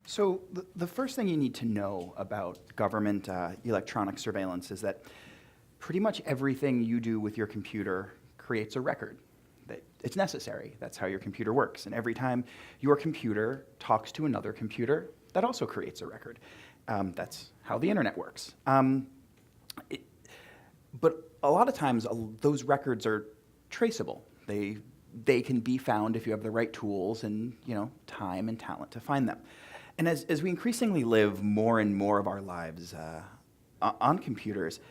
So the first thing you need to know about government electronic surveillance is that pretty much everything you do with your computer creates a record. It's necessary. That's how your computer works. And every time your computer talks to another computer, that also creates a record. That's how the internet works. But a lot of times, those records are traceable. They can be found if you have the right tools and time and talent to find them. And as we increasingly live more and more of our lives on computers,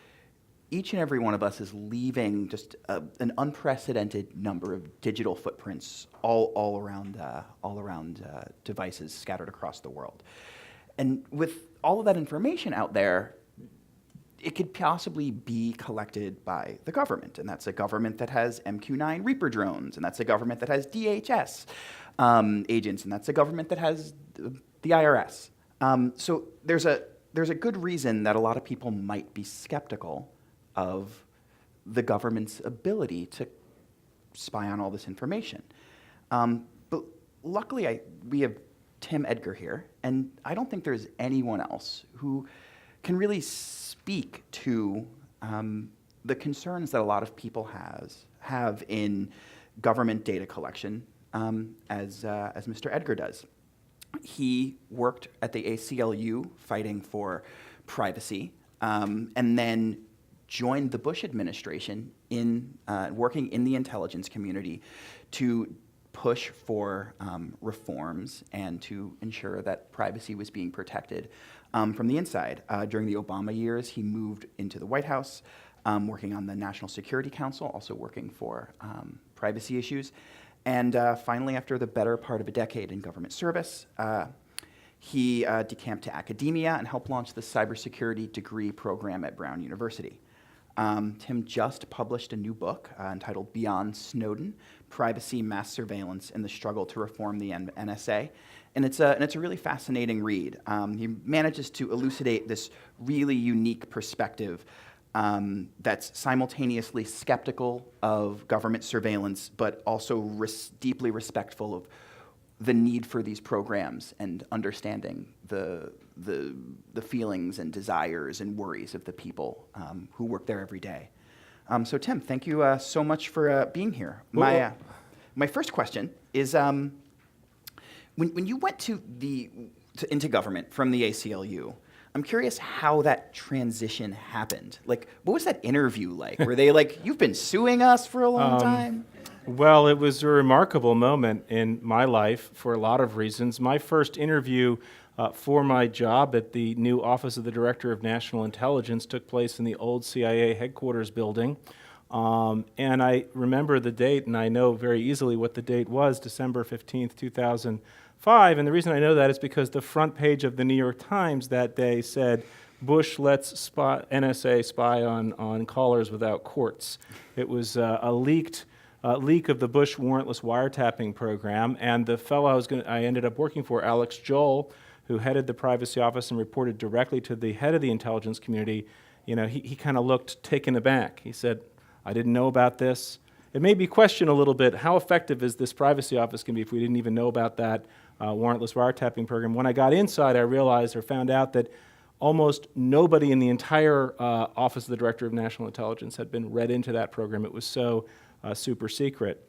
each and every one of us is leaving just an unprecedented number of digital footprints all around devices scattered across the world. And with all of that information out there, it could possibly be collected by the government, and that's a government that has MQ-9 Reaper drones, and that's a government that has DHS agents, and that's a government that has the IRS. So there's a good reason that a lot of people might be skeptical of the government's ability to spy on all this information. But luckily, we have Tim Edgar here, and I don't think there's anyone else who can really speak to the concerns that a lot of people have in government data collection as Mr. Edgar does. He worked at the ACLU fighting for privacy, and then joined the Bush administration in working in the intelligence community to push for reforms and to ensure that privacy was being protected from the inside. During the Obama years, he moved into the White House, working on the National Security Council, also working for privacy issues. And finally, after the better part of a decade in government service, he decamped to academia and helped launch the cybersecurity degree program at Brown University. Tim just published a new book entitled Beyond Snowden: Privacy, Mass Surveillance, and the Struggle to Reform the NSA. And it's a really fascinating read. He manages to elucidate this really unique perspective that's simultaneously skeptical of government surveillance, but also deeply respectful of the need for these programs and understanding the feelings and desires and worries of the people who work there every day. So Tim, thank you so much for being here. My first question is, when you went into government from the ACLU, I'm curious how that transition happened. Like, what was that interview like? Were they like, "You've been suing us for a long time"? Well, it was a remarkable moment in my life for a lot of reasons. My first interview for my job at the new Office of the Director of National Intelligence took place in the old CIA headquarters building. And I remember the date, and I know very easily what the date was, December 15th, 2005. And the reason I know that is because the front page of the New York Times that day said, "Bush lets NSA spy on callers without courts." It was a leak of the Bush warrantless wiretapping program, and the fellow I ended up working for, Alex Joel, who headed the privacy office and reported directly to the head of the intelligence community, he kind of looked taken aback. He said, "I didn't know about this." It made me question a little bit, how effective is this privacy office going to be if we didn't even know about that warrantless wiretapping program? When I got inside, I realized or found out that almost nobody in the entire Office of the Director of National Intelligence had been read into that program. It was so super secret.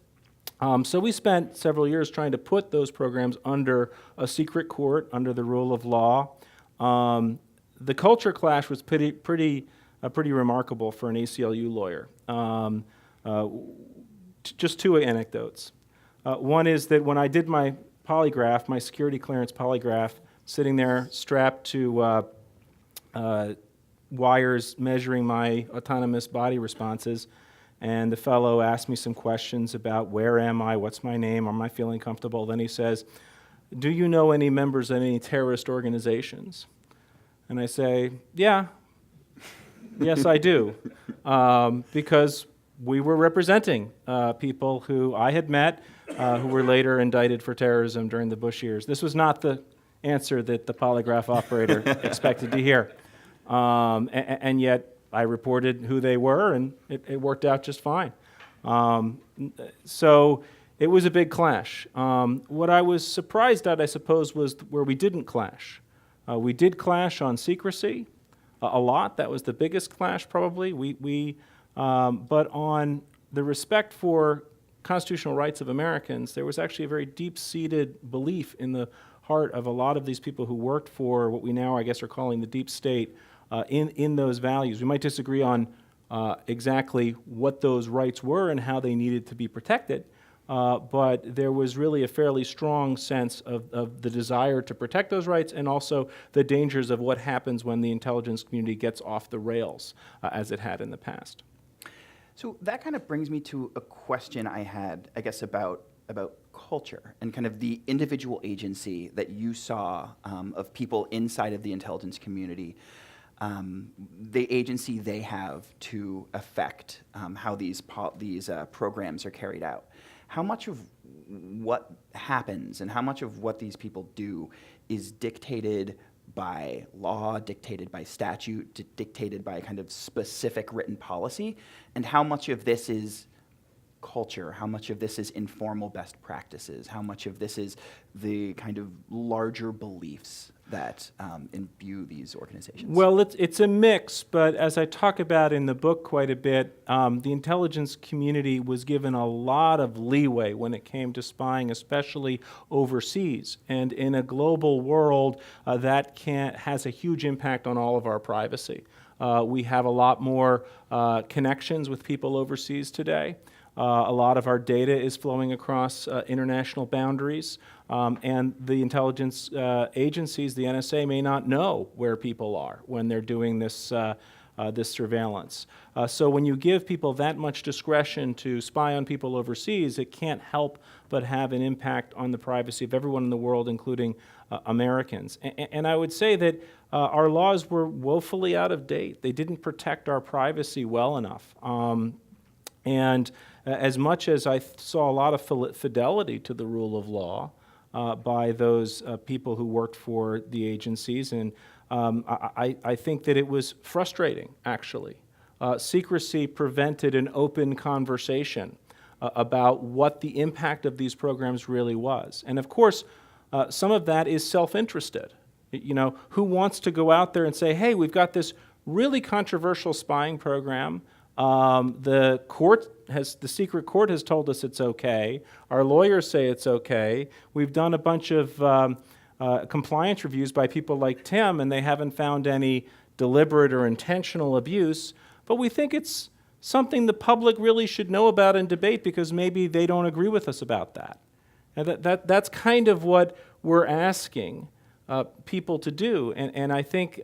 So we spent several years trying to put those programs under a secret court, under the rule of law. The culture clash was pretty remarkable for an ACLU lawyer. Just two anecdotes. One is that when I did my polygraph, my security clearance polygraph, sitting there strapped to wires measuring my autonomous body responses, and the fellow asked me some questions about where am I, what's my name, am I feeling comfortable? Then he says, "Do you know any members of any terrorist organizations?" And I say, "Yeah, yes I do," because we were representing people who I had met who were later indicted for terrorism during the Bush years. This was not the answer that the polygraph operator expected to hear. And yet I reported who they were, and it worked out just fine. So It was a big clash. What I was surprised at, I suppose, was where we didn't clash. We did clash on secrecy a lot. That was the biggest clash, probably. But on the respect for constitutional rights of Americans, there was actually a very deep-seated belief in the heart of a lot of these people who worked for what we now, I guess, are calling the deep state in those values. We might disagree on exactly what those rights were and how they needed to be protected, but there was really a fairly strong sense of the desire to protect those rights and also the dangers of what happens when the intelligence community gets off the rails, as it had in the past. So that kind of brings me to a question I had, I guess, about culture and kind of the individual agency that you saw of people inside of the intelligence community, the agency they have to affect how these programs are carried out. How much of what happens and how much of what these people do is dictated by law, dictated by statute, dictated by kind of specific written policy, and how much of this is culture, how much of this is informal best practices, how much of this is the kind of larger beliefs that imbue these organizations? Well, it's a mix, but as I talk about in the book quite a bit, the intelligence community was given a lot of leeway when it came to spying, especially overseas. And in a global world, that has a huge impact on all of our privacy. We have a lot more connections with people overseas today. A lot of our data is flowing across international boundaries, and the intelligence agencies, the NSA, may not know where people are when they're doing this surveillance. So when you give people that much discretion to spy on people overseas, it can't help but have an impact on the privacy of everyone in the world, including Americans. And I would say that our laws were woefully out of date. They didn't protect our privacy well enough. And as much as I saw a lot of fidelity to the rule of law by those people who worked for the agencies, and I think that it was frustrating, actually. Secrecy prevented an open conversation about what the impact of these programs really was. And of course, some of that is self-interested. You know, who wants to go out there and say, hey, we've got this really controversial spying program. The secret court has told us it's okay. Our lawyers say it's okay. We've done a bunch of compliance reviews by people like Tim, and they haven't found any deliberate or intentional abuse. But we think it's something the public really should know about and debate because maybe they don't agree with us about that. And that's kind of what we're asking people to do. And I think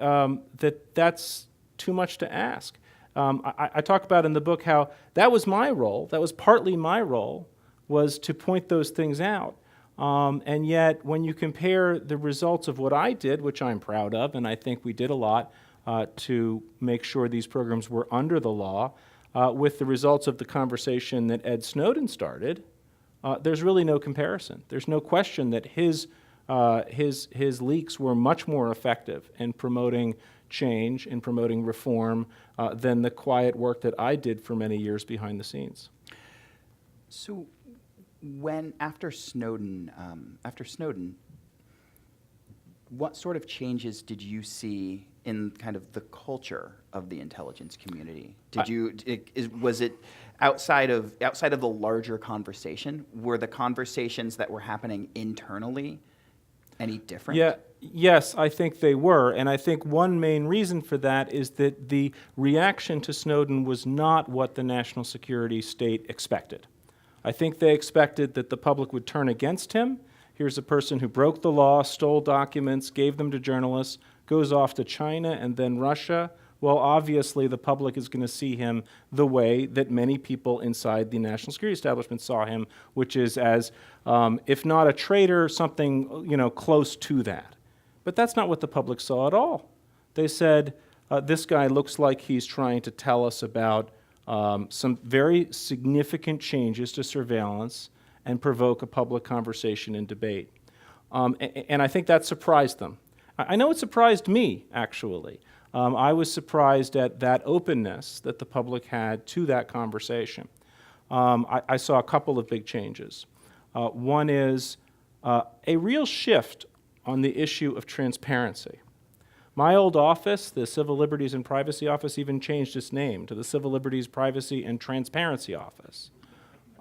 that's too much to ask. I talk about in the book how that was my role, that was partly my role, was to point those things out. And yet, when you compare the results of what I did, which I'm proud of, and I think we did a lot to make sure these programs were under the law, with the results of the conversation that Ed Snowden started, there's really no comparison. There's no question that his leaks were much more effective in promoting change, in promoting reform, than the quiet work that I did for many years behind the scenes. So, after Snowden, what sort of changes did you see in kind of the culture of the intelligence community? Was it outside of the larger conversation? Were the conversations that were happening internally any different? Yes, I think they were, and I think one main reason for that is that the reaction to Snowden was not what the national security state expected. I think they expected that the public would turn against him. Here's a person who broke the law, stole documents, gave them to journalists, goes off to China and then Russia. Well, obviously the public is going to see him the way that many people inside the national security establishment saw him, which is as, if not a traitor, something close to that. But that's not what the public saw at all. They said, this guy looks like he's trying to tell us about some very significant changes to surveillance and provoke a public conversation and debate. And I think that surprised them. I know it surprised me, actually. I was surprised at that openness that the public had to that conversation. I saw a couple of big changes. One is a real shift on the issue of transparency. My old office, the Civil Liberties and Privacy Office, even changed its name to the Civil Liberties, Privacy, and Transparency Office.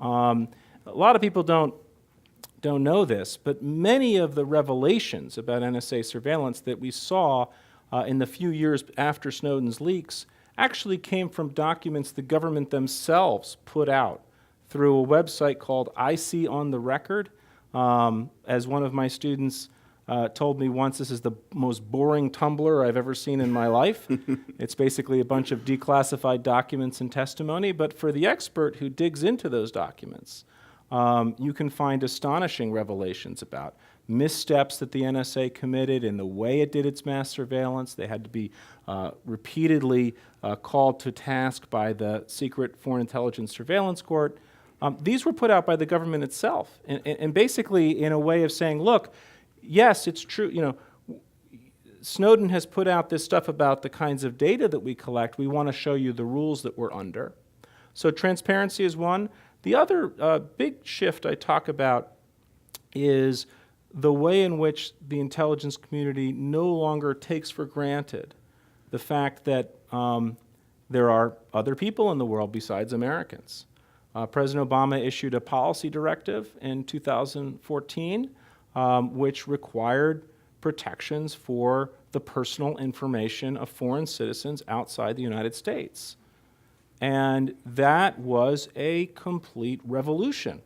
A lot of people don't know this, but many of the revelations about NSA surveillance that we saw in the few years after Snowden's leaks actually came from documents the government themselves put out through a website called I See on the Record. As one of my students told me once, this is the most boring Tumblr I've ever seen in my life. It's basically a bunch of declassified documents and testimony, but for the expert who digs into those documents, you can find astonishing revelations about missteps that the NSA committed in the way it did its mass surveillance. They had to be repeatedly called to task by the secret Foreign Intelligence Surveillance Court. These were put out by the government itself, and basically in a way of saying, look, yes, it's true, Snowden has put out this stuff about the kinds of data that we collect. We want to show you the rules that we're under. So transparency is one. The other big shift I talk about is the way in which the intelligence community no longer takes for granted the fact that there are other people in the world besides Americans. President Obama issued a policy directive in 2014 which required protections for the personal information of foreign citizens outside the United States. And that was a complete revolution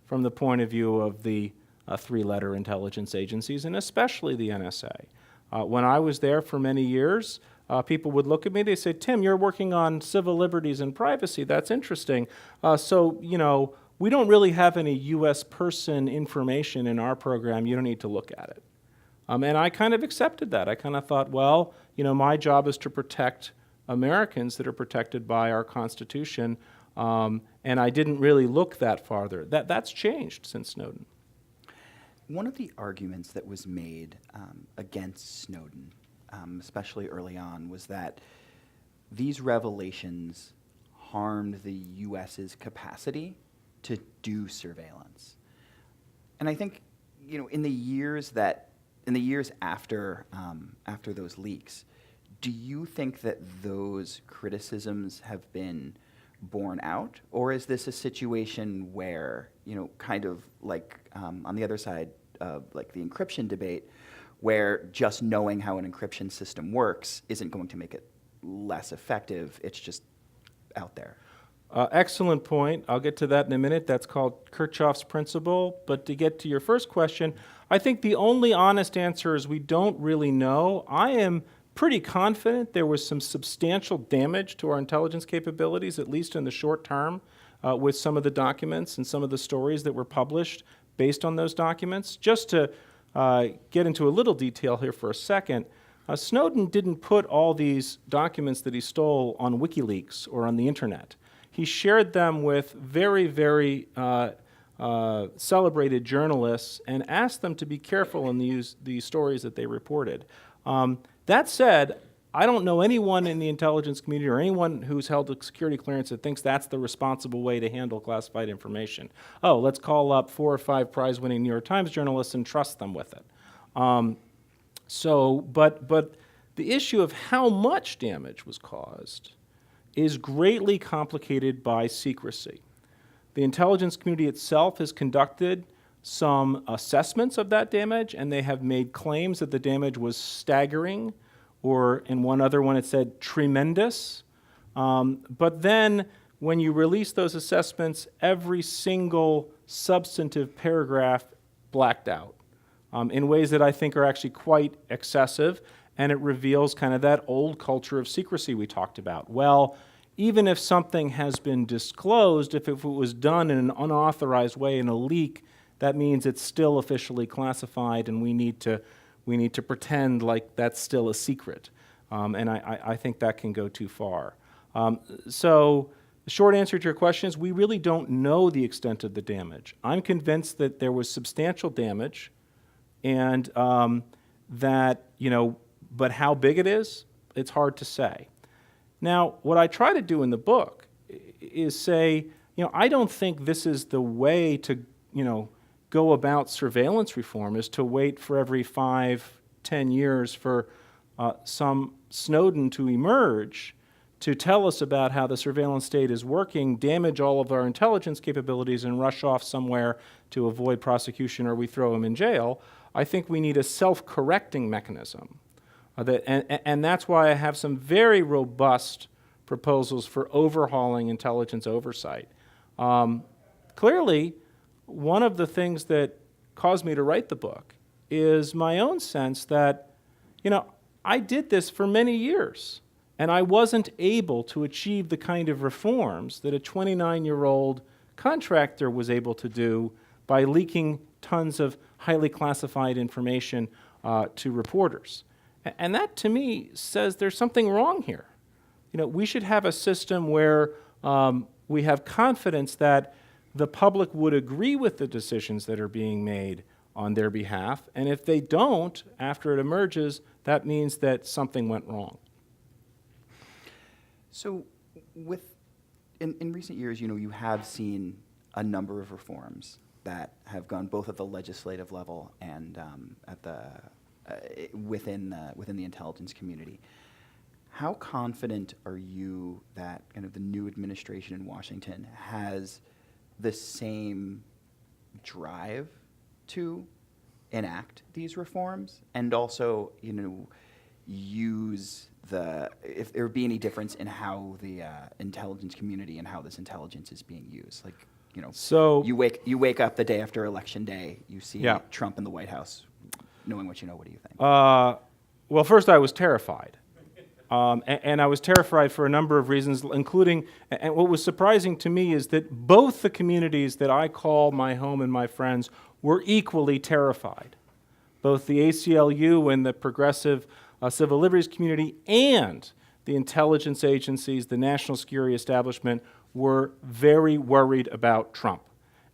from the point of view of the three-letter intelligence agencies, and especially the NSA. When I was there for many years, people would look at me, they say, Tim, you're working on civil liberties and privacy, that's interesting. We don't really have any U.S. person information in our program, you don't need to look at it. And I kind of accepted that. I kind of thought, well, my job is to protect Americans that are protected by our Constitution, and I didn't really look that farther. That's changed since Snowden. One of the arguments that was made against Snowden, especially early on, was that these revelations harmed the U.S.'s capacity to do surveillance. And I think, in the years after those leaks, do you think that those criticisms have been borne out, or is this a situation where, kind of like on the other side of like the encryption debate, where just knowing how an encryption system works isn't going to make it less effective, it's just out there? Excellent point. I'll get to that in a minute. That's called Kirchhoff's principle. But to get to your first question, I think the only honest answer is we don't really know. I am pretty confident there was some substantial damage to our intelligence capabilities, at least in the short term, with some of the documents and some of the stories that were published based on those documents. Just to get into a little detail here for a second, Snowden didn't put all these documents that he stole on WikiLeaks or on the internet. He shared them with very, very celebrated journalists and asked them to be careful in the stories that they reported. That said, I don't know anyone in the intelligence community or anyone who's held a security clearance that thinks that's the responsible way to handle classified information. Oh, let's call up 4 or 5 prize-winning New York Times journalists and trust them with it. But the issue of how much damage was caused is greatly complicated by secrecy. The intelligence community itself has conducted some assessments of that damage, and they have made claims that the damage was staggering, or in one other one it said tremendous. But then when you release those assessments, every single substantive paragraph blacked out in ways that I think are actually quite excessive, and it reveals kind of that old culture of secrecy we talked about. Well, even if something has been disclosed, if it was done in an unauthorized way in a leak, that means it's still officially classified, and we need to pretend like that's still a secret. And I think that can go too far. So the short answer to your question is we really don't know the extent of the damage. I'm convinced that there was substantial damage, and but how big it is, it's hard to say. Now, what I try to do in the book is say, I don't think this is the way to, go about surveillance reform is to wait for every 5, 10 years for some Snowden to emerge to tell us about how the surveillance state is working, damage all of our intelligence capabilities, and rush off somewhere to avoid prosecution or we throw him in jail. I think we need a self-correcting mechanism. And that's why I have some very robust proposals for overhauling intelligence oversight. Clearly, one of the things that caused me to write the book is my own sense that, I did this for many years, and I wasn't able to achieve the kind of reforms that a 29-year-old contractor was able to do by leaking tons of highly classified information to reporters. And that, to me, says there's something wrong here. We should have a system where we have confidence that the public would agree with the decisions that are being made on their behalf, and if they don't, after it emerges, that means that something went wrong. So in recent years, you have seen a number of reforms that have gone both at the legislative level and at the within the intelligence community. How confident are you that kind of the new administration in Washington has the same drive to enact these reforms, and also, use if there be any difference in how the intelligence community and how this intelligence is being used? So you wake up the day after Election Day, you see Trump in the White House. Knowing what you know, what do you think? Well, first I was terrified. And I was terrified for a number of reasons, including, and what was surprising to me is that both the communities that I call my home and my friends were equally terrified. Both the ACLU and the progressive civil liberties community and the intelligence agencies, the national security establishment, were very worried about Trump.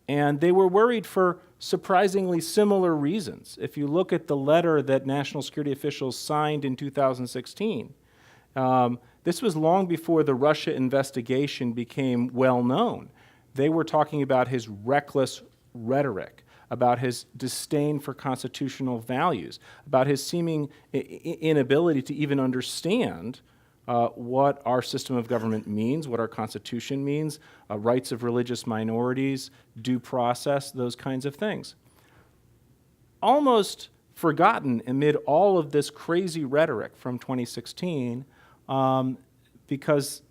And they were worried for surprisingly similar reasons. If you look at the letter that national security officials signed in 2016, this was long before the Russia investigation became well known. They were talking about his reckless rhetoric, about his disdain for constitutional values, about his seeming inability to even understand what our system of government means, what our Constitution means, rights of religious minorities, due process, those kinds of things. Almost forgotten amid all of this crazy rhetoric from 2016, because,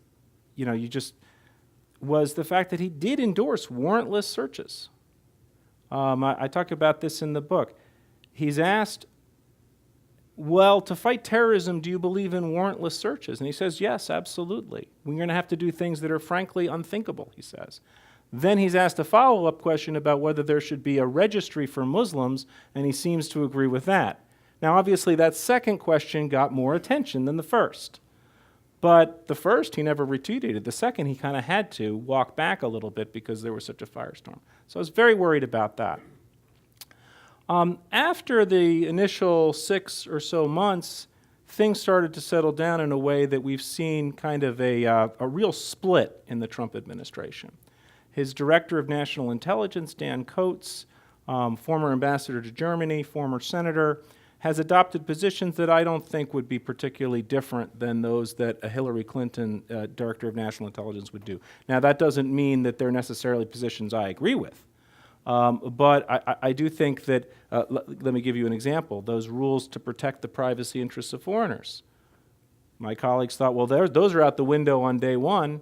was the fact that he did endorse warrantless searches. I talk about this in the book. He's asked, to fight terrorism, do you believe in warrantless searches? And he says, yes, absolutely. We're going to have to do things that are frankly unthinkable, he says. Then he's asked a follow-up question about whether there should be a registry for Muslims, and he seems to agree with that. Now, obviously, that second question got more attention than the first. But the first, he never retweeted. The second, he kind of had to walk back a little bit because there was such a firestorm. So I was very worried about that. After the initial 6 or so months, things started to settle down in a way that we've seen kind of a real split in the Trump administration. His director of national intelligence, Dan Coates, former ambassador to Germany, former senator, has adopted positions that I don't think would be particularly different than those that a Hillary Clinton director of national intelligence would do. Now, that doesn't mean that they're necessarily positions I agree with. But I do think that, let me give you an example, those rules to protect the privacy interests of foreigners. My colleagues thought, well, those are out the window on day one.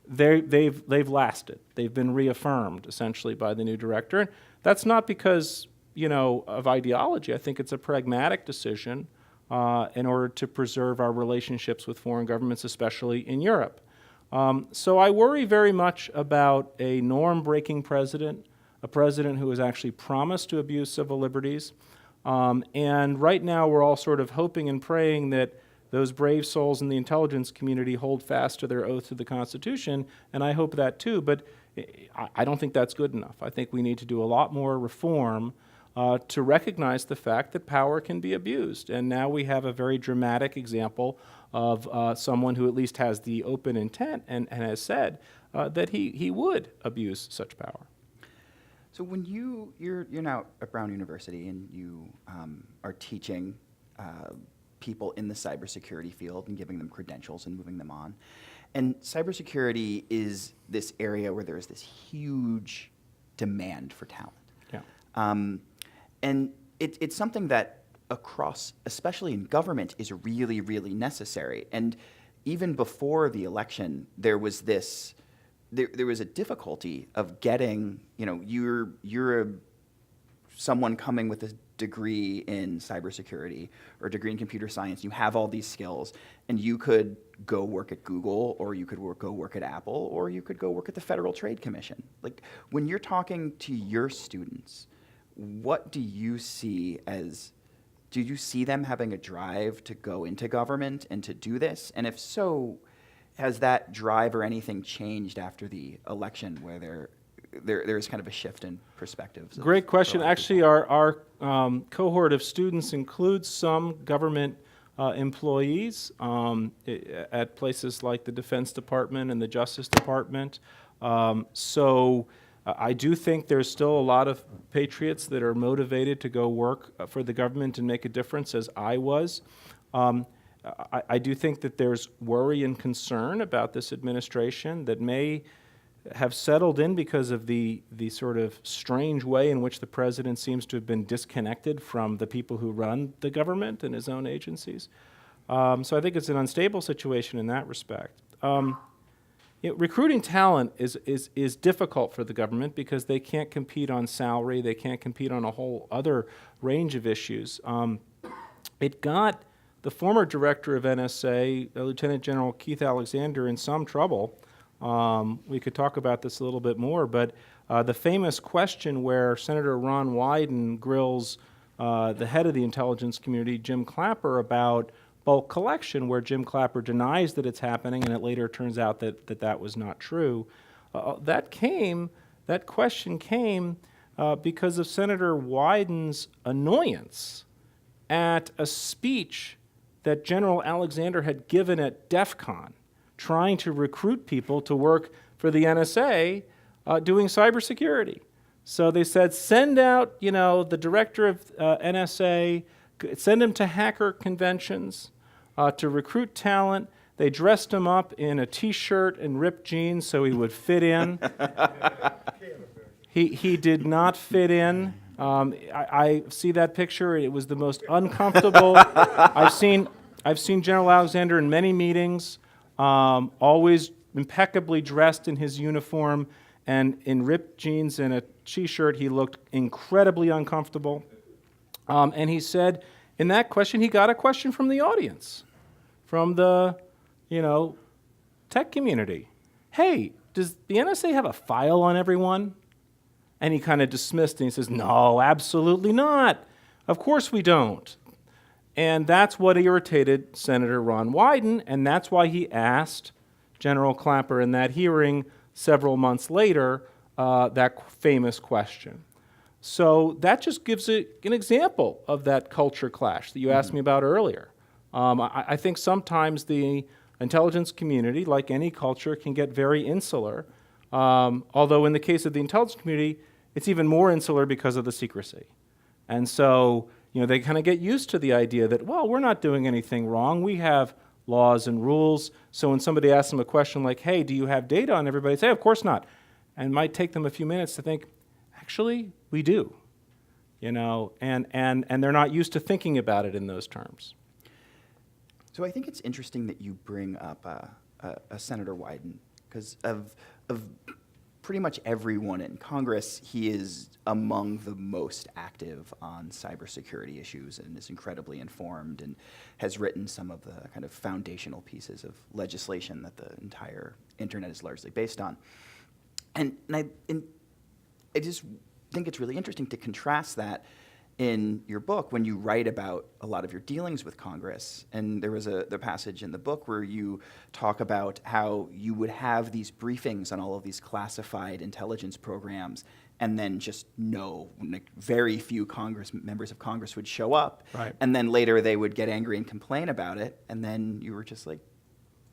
They've lasted. They've been reaffirmed, essentially, by the new director. And that's not because, of ideology. I think it's a pragmatic decision in order to preserve our relationships with foreign governments, especially in Europe. So I worry very much about a norm-breaking president, a president who has actually promised to abuse civil liberties. And right now we're all sort of hoping and praying that those brave souls in the intelligence community hold fast to their oath to the Constitution, and I hope that too, but I don't think that's good enough. I think we need to do a lot more reform to recognize the fact that power can be abused. And now we have a very dramatic example of someone who at least has the open intent and has said that he would abuse such power. So when you're now at Brown University and you are teaching people in the cybersecurity field and giving them credentials and moving them on, and cybersecurity is this area where there is this huge demand for talent. Yeah. And it's something that across, especially in government, is really, really necessary. And even before the election, there was this, there was a difficulty of getting, you're someone coming with a degree in cybersecurity or a degree in computer science, you have all these skills, and you could go work at Google, or you could go work at Apple, or you could go work at the Federal Trade Commission. Like, when you're talking to your students, what do you see them having a drive to go into government and to do this? And if so, has that drive or anything changed after the election, where there's kind of a shift in perspectives? Great question. Actually, our cohort of students includes some government employees at places like the Defense Department and the Justice Department. So I do think there's still a lot of patriots that are motivated to go work for the government and make a difference, as I was. I do think that there's worry and concern about this administration that may have settled in because of the sort of strange way in which the president seems to have been disconnected from the people who run the government and his own agencies. So I think it's an unstable situation in that respect. Recruiting talent is difficult for the government because they can't compete on salary, they can't compete on a whole other range of issues. It got the former director of NSA, Lieutenant General Keith Alexander, in some trouble. We could talk about this a little bit more, but the famous question where Senator Ron Wyden grills the head of the intelligence community, Jim Clapper, about bulk collection, where Jim Clapper denies that it's happening, and it later turns out that was not true. That question came because of Senator Wyden's annoyance at a speech that General Alexander had given at DEF CON, trying to recruit people to work for the NSA doing cybersecurity. So they said, send out, the director of NSA, send him to hacker conventions to recruit talent. They dressed him up in a T-shirt and ripped jeans so he would fit in. He did not fit in. I see that picture. It was the most uncomfortable. I've seen General Alexander in many meetings, always impeccably dressed in his uniform, and in ripped jeans and a T-shirt, he looked incredibly uncomfortable. And he said, in that question, he got a question from the audience, from the, tech community. Hey, does the NSA have a file on everyone? And he kind of dismissed it, and he says, no, absolutely not. Of course we don't. And that's what irritated Senator Ron Wyden, and that's why he asked General Clapper in that hearing several months later that famous question. So that just gives an example of that culture clash that you asked me about earlier. I think sometimes the intelligence community, like any culture, can get very insular, although in the case of the intelligence community, it's even more insular because of the secrecy. And so, they kind of get used to the idea that, well, we're not doing anything wrong. We have laws and rules. So when somebody asks them a question like, hey, do you have data on everybody? They say, of course not. And it might take them a few minutes to think, actually, we do. And they're not used to thinking about it in those terms. So I think it's interesting that you bring up a Senator Wyden, because of pretty much everyone in Congress, he is among the most active on cybersecurity issues and is incredibly informed and has written some of the kind of foundational pieces of legislation that the entire internet is largely based on. And I just think it's really interesting to contrast that in your book when you write about a lot of your dealings with Congress. And there was the passage in the book where you talk about how you would have these briefings on all of these classified intelligence programs, and then just very few members of Congress would show up. Right. And then later they would get angry and complain about it. And then you were just like,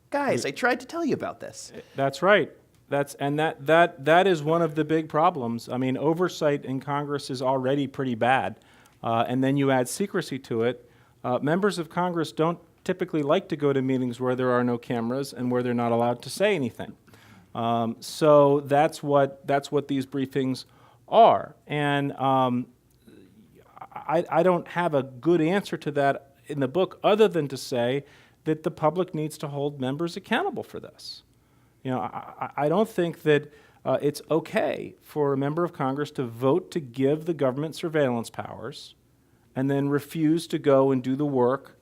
guys, I tried to tell you about this. That's right. That is one of the big problems. I mean, oversight in Congress is already pretty bad, and then you add secrecy to it. Members of Congress don't typically like to go to meetings where there are no cameras and where they're not allowed to say anything. So that's what these briefings are, and I don't have a good answer to that in the book, other than to say that the public needs to hold members accountable for this. You know, I don't think that it's okay for a member of Congress to vote to give the government surveillance powers and then refuse to go and do the work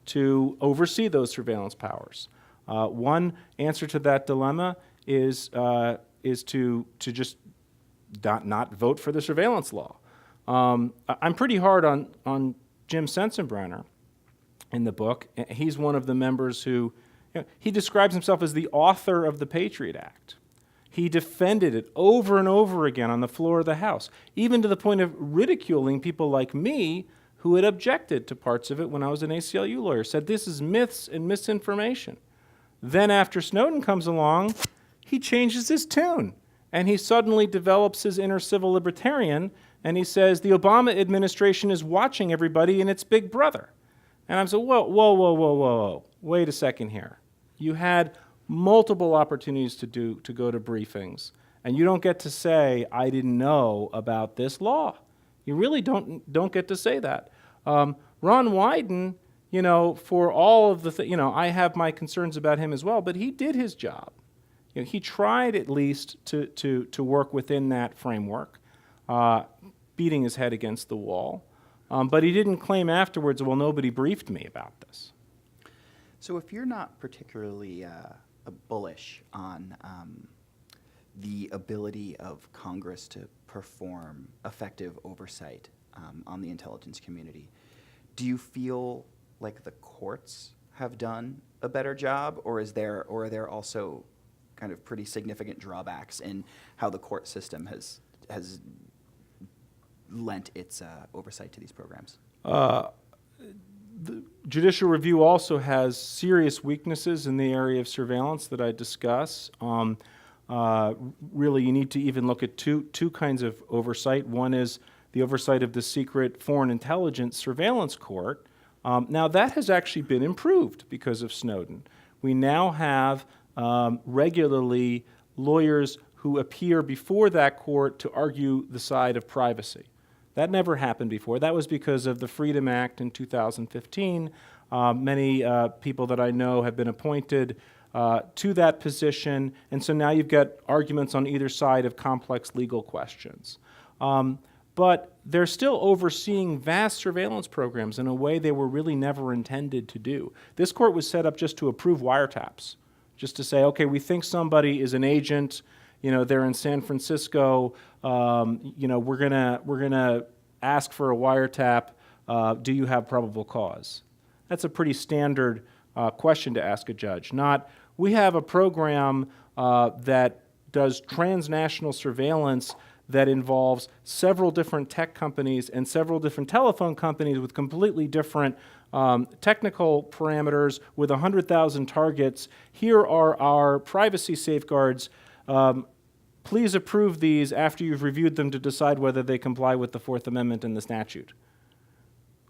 to oversee those surveillance powers. One answer to that dilemma is to just not vote for the surveillance law. I'm pretty hard on Jim Sensenbrenner in the book. He's one of the members who, he describes himself as the author of the Patriot Act. He defended it over and over again on the floor of the House, even to the point of ridiculing people like me who had objected to parts of it when I was an ACLU lawyer, said this is myths and misinformation. Then after Snowden comes along, he changes his tune, and he suddenly develops his inner civil libertarian, and he says the Obama administration is watching everybody and it's Big Brother. And I'm saying, whoa, wait a second here. You had multiple opportunities to go to briefings, and you don't get to say, I didn't know about this law. You really don't get to say that. Ron Wyden, for all of the I have my concerns about him as well, but he did his job. He tried at least to work within that framework, beating his head against the wall. But he didn't claim afterwards, well, nobody briefed me about this. So if you're not particularly bullish on the ability of Congress to perform effective oversight on the intelligence community, do you feel like the courts have done a better job, or are there also kind of pretty significant drawbacks in how the court system has lent its oversight to these programs? The judicial review also has serious weaknesses in the area of surveillance that I discuss. Really, you need to even look at two kinds of oversight. One is the oversight of the secret foreign intelligence surveillance court. Now, that has actually been improved because of Snowden. We now have regularly lawyers who appear before that court to argue the side of privacy. That never happened before. That was because of the Freedom Act in 2015. Many people that I know have been appointed to that position, and so now you've got arguments on either side of complex legal questions. But they're still overseeing vast surveillance programs in a way they were really never intended to do. This court was set up just to approve wiretaps, just to say, okay, we think somebody is an agent, they're in San Francisco, we're gonna ask for a wiretap, do you have probable cause? That's a pretty standard question to ask a judge. Not, we have a program that does transnational surveillance that involves several different tech companies and several different telephone companies with completely different technical parameters with 100,000 targets. Here are our privacy safeguards. Please approve these after you've reviewed them to decide whether they comply with the Fourth Amendment and the statute.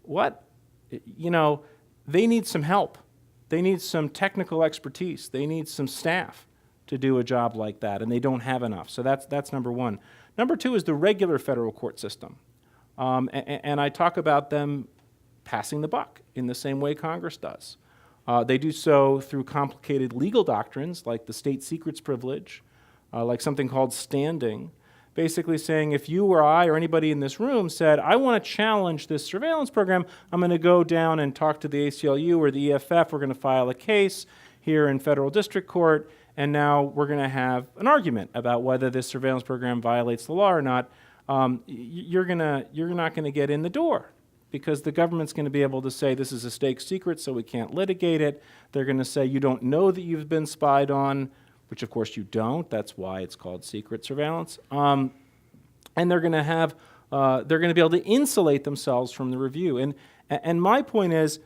What? They need some help. They need some technical expertise. They need some staff to do a job like that, and they don't have enough. So that's number one. Number two is the regular federal court system. And I talk about them passing the buck in the same way Congress does. They do so through complicated legal doctrines like the state secrets privilege, like something called standing, basically saying if you or I or anybody in this room said, I want to challenge this surveillance program, I'm going to go down and talk to the ACLU or the EFF, we're going to file a case here in federal district court, and now we're going to have an argument about whether this surveillance program violates the law or not. You're not going to get in the door because the government's going to be able to say this is a state secret, so we can't litigate it. They're going to say you don't know that you've been spied on, which of course you don't. That's why it's called secret surveillance. And they're going to be able to insulate themselves from the review. And my point is,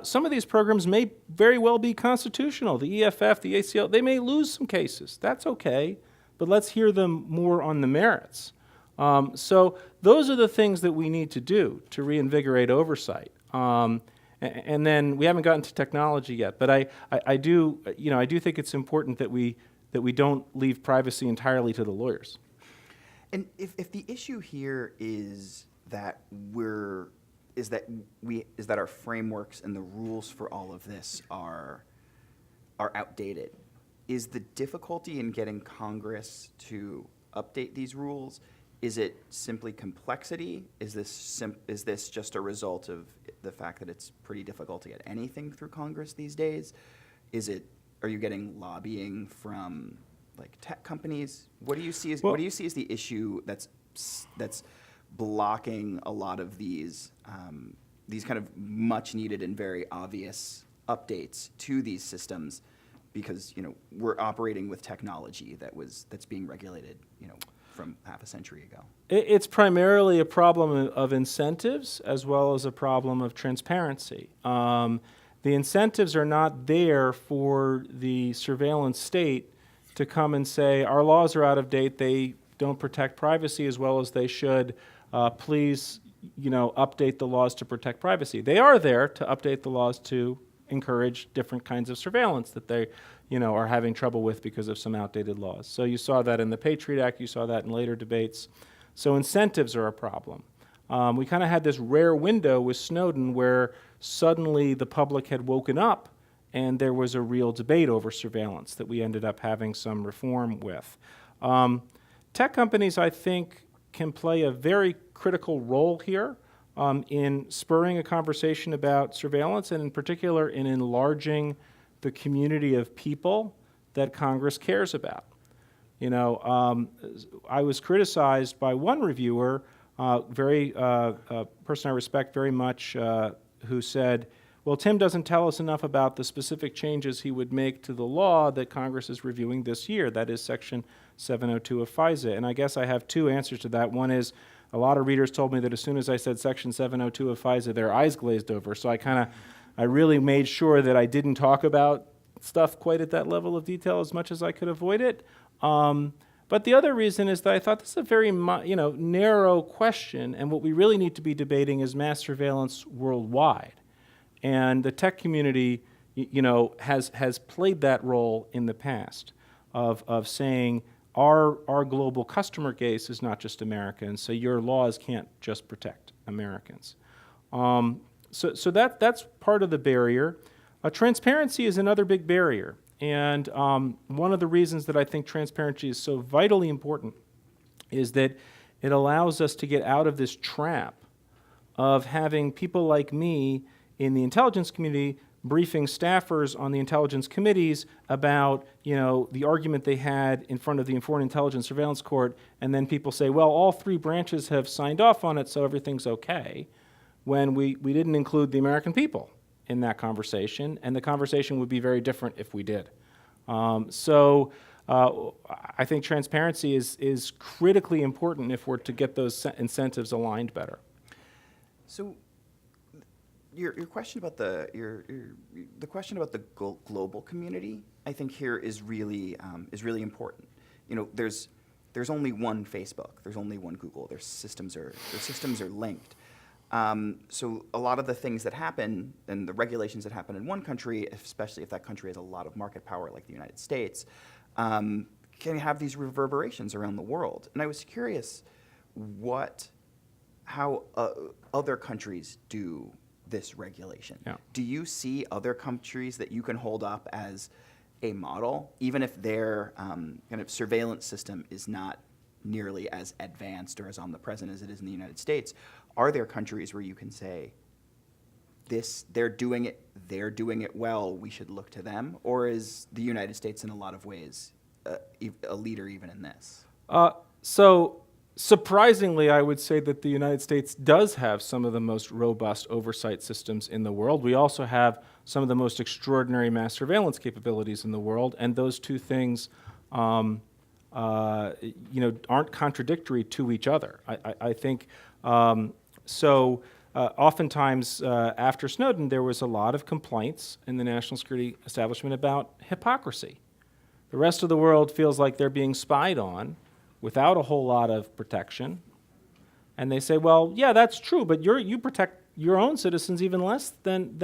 some of these programs may very well be constitutional. The EFF, the ACLU, they may lose some cases. That's okay. but let's hear them more on the merits. So those are the things that we need to do to reinvigorate oversight. And then we haven't gotten to technology yet, but I do think it's important that we don't leave privacy entirely to the lawyers. And if the issue here is that our frameworks and the rules for all of this are outdated, is the difficulty in getting Congress to update these rules? Is it simply complexity? Is this just a result of the fact that it's pretty difficult to get anything through Congress these days? Are you getting lobbying from like tech companies? What do you see as the issue that's blocking a lot of these kind of much needed and very obvious updates to these systems? Because we're operating with technology that's being regulated from half a century ago. It's primarily a problem of incentives as well as a problem of transparency. The incentives are not there for the surveillance state to come and say, our laws are out of date, they don't protect privacy as well as they should, please update the laws to protect privacy. They are there to update the laws to encourage different kinds of surveillance that they are having trouble with because of some outdated laws. So you saw that in the Patriot Act, you saw that in later debates. So incentives are a problem. We kind of had this rare window with Snowden where suddenly the public had woken up and there was a real debate over surveillance that we ended up having some reform with. Tech companies, I think, can play a very critical role here in spurring a conversation about surveillance and in particular in enlarging the community of people that Congress cares about. I was criticized by one reviewer, a person I respect very much, who said, well, Tim doesn't tell us enough about the specific changes he would make to the law that Congress is reviewing this year, that is Section 702 of FISA. And I guess I have two answers to that. One is, a lot of readers told me that as soon as I said Section 702 of FISA, their eyes glazed over. So I really made sure that I didn't talk about stuff quite at that level of detail as much as I could avoid it. But the other reason is that I thought this is a very narrow question, and what we really need to be debating is mass surveillance worldwide. And the tech community has played that role in the past of saying our global customer base is not just Americans, so your laws can't just protect Americans. So that's part of the barrier. Transparency is another big barrier. And one of the reasons that I think transparency is so vitally important is that it allows us to get out of this trap of having people like me in the intelligence community briefing staffers on the intelligence committees about, the argument they had in front of the Foreign Intelligence Surveillance Court, and then people say, well, all three branches have signed off on it, so everything's okay, when we didn't include the American people in that conversation, and the conversation would be very different if we did. So I think transparency is critically important if we're to get those incentives aligned better. So your question about the global community, I think here is really important. There's only one Facebook, there's only one Google. Their systems are linked. So a lot of the things that happen and the regulations that happen in one country, especially if that country has a lot of market power like the United States, can have these reverberations around the world. And I was curious how other countries do this regulation. Yeah. Do you see other countries that you can hold up as a model, even if their kind of surveillance system is not nearly as advanced or as omnipresent as it is in the United States? Are there countries where you can say, they're doing it well, we should look to them? Or is the United States in a lot of ways a leader even in this? So surprisingly, I would say that the United States does have some of the most robust oversight systems in the world. We also have some of the most extraordinary mass surveillance capabilities in the world, and those two things aren't contradictory to each other. I think oftentimes after Snowden, there was a lot of complaints in the national security establishment about hypocrisy. The rest of the world feels like they're being spied on without a whole lot of protection. And they say, well, yeah, that's true, but you protect your own citizens even less than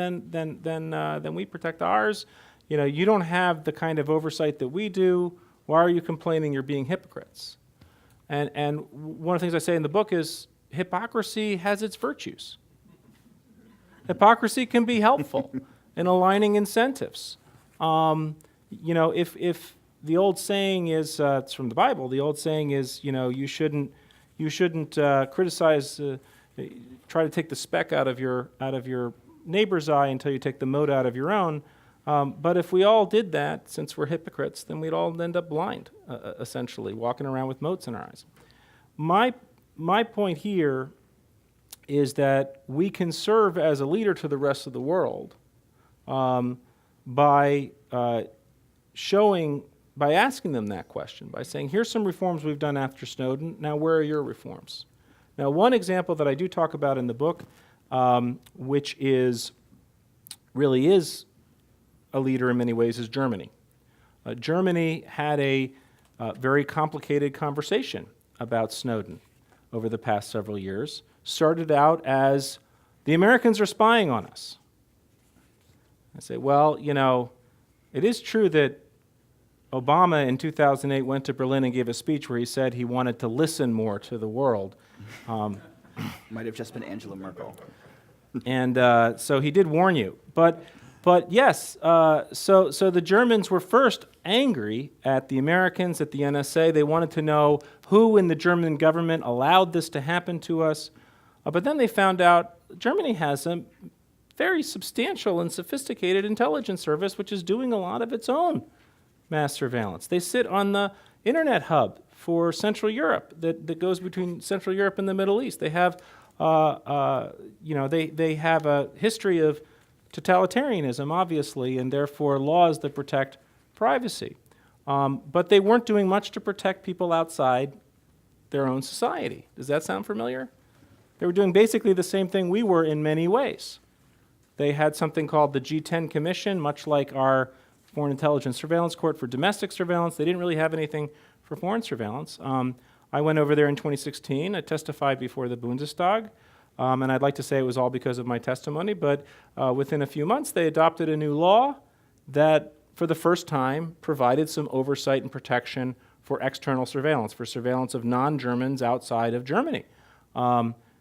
we protect ours. You know, you don't have the kind of oversight that we do. Why are you complaining you're being hypocrites? And one of the things I say in the book is hypocrisy has its virtues. Hypocrisy can be helpful in aligning incentives. You know, if the old saying is, it's from the Bible, the old saying is, you know, you shouldn't criticize, try to take the speck out of your neighbor's eye until you take the mote out of your own. But if we all did that, since we're hypocrites, then we'd all end up blind, essentially, walking around with motes in our eyes. My point here is that we can serve as a leader to the rest of the world by asking them that question, by saying, here's some reforms we've done after Snowden, now where are your reforms? Now, one example that I do talk about in the book, which really is a leader in many ways, is Germany. Germany had a very complicated conversation about Snowden over the past several years. Started out as, the Americans are spying on us. I say, well, you know, it is true that Obama in 2008 went to Berlin and gave a speech where he said he wanted to listen more to the world. Might have just been Angela Merkel. And so he did warn you. But yes, so the Germans were first angry at the Americans, at the NSA. They wanted to know who in the German government allowed this to happen to us. But then they found out Germany has a very substantial and sophisticated intelligence service which is doing a lot of its own mass surveillance. They sit on the internet hub for Central Europe that goes between Central Europe and the Middle East. They have, they have a history of totalitarianism, obviously, and therefore laws that protect privacy. But they weren't doing much to protect people outside their own society. Does that sound familiar? They were doing basically the same thing we were in many ways. They had something called the G10 Commission, much like our Foreign Intelligence Surveillance Court for domestic surveillance. They didn't really have anything for foreign surveillance. I went over there in 2016. I testified before the Bundestag. And I'd like to say it was all because of my testimony, but within a few months they adopted a new law that, for the first time, provided some oversight and protection for external surveillance, for surveillance of non-Germans outside of Germany.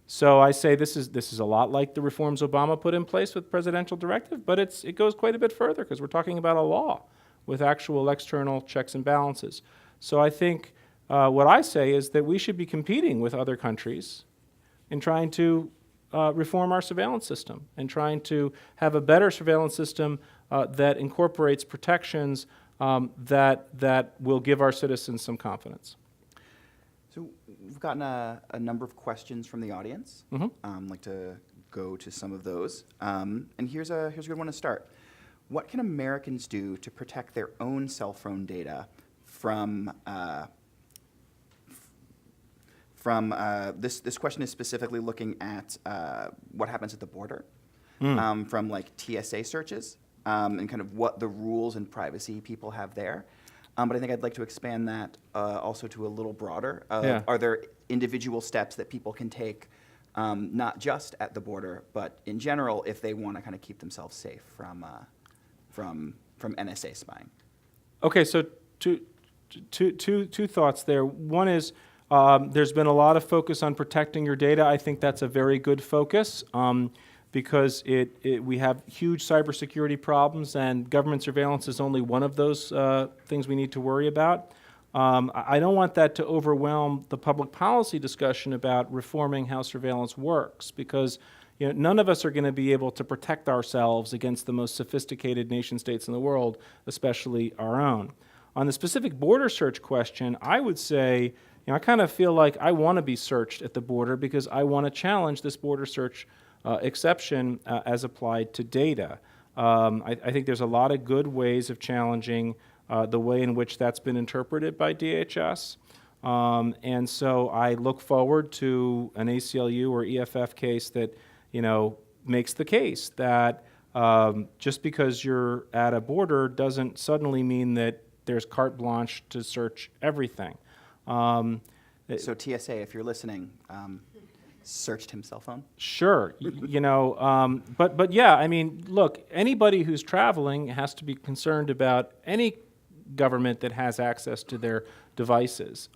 So I say this is a lot like the reforms Obama put in place with presidential directive, but it goes quite a bit further because we're talking about a law with actual external checks and balances. So I think what I say is that we should be competing with other countries in trying to reform our surveillance system and trying to have a better surveillance system that incorporates protections that will give our citizens some confidence. So we've gotten a number of questions from the audience. Mm-hmm. I'd like to go to some of those. And here's a good one to start. What can Americans do to protect their own cell phone data from this question is specifically looking at what happens at the border from like TSA searches and kind of what the rules and privacy people have there. But I think I'd like to expand that also to a little broader. Yeah. Are there individual steps that people can take, not just at the border, but in general, if they want to kind of keep themselves safe from NSA spying? Okay, so two thoughts there. One is there's been a lot of focus on protecting your data. I think that's a very good focus because we have huge cybersecurity problems, and government surveillance is only one of those things we need to worry about. I don't want that to overwhelm the public policy discussion about reforming how surveillance works, because none of us are going to be able to protect ourselves against the most sophisticated nation states in the world, especially our own. On the specific border search question, I would say, I kind of feel like I want to be searched at the border because I want to challenge this border search exception as applied to data. I think there's a lot of good ways of challenging the way in which that's been interpreted by DHS. And so I look forward to an ACLU or EFF case that, makes the case that just because you're at a border doesn't suddenly mean that there's carte blanche to search everything. So TSA, if you're listening, searched him cell phone? Sure, but yeah, I mean, look, anybody who's traveling has to be concerned about any government that has access to their devices.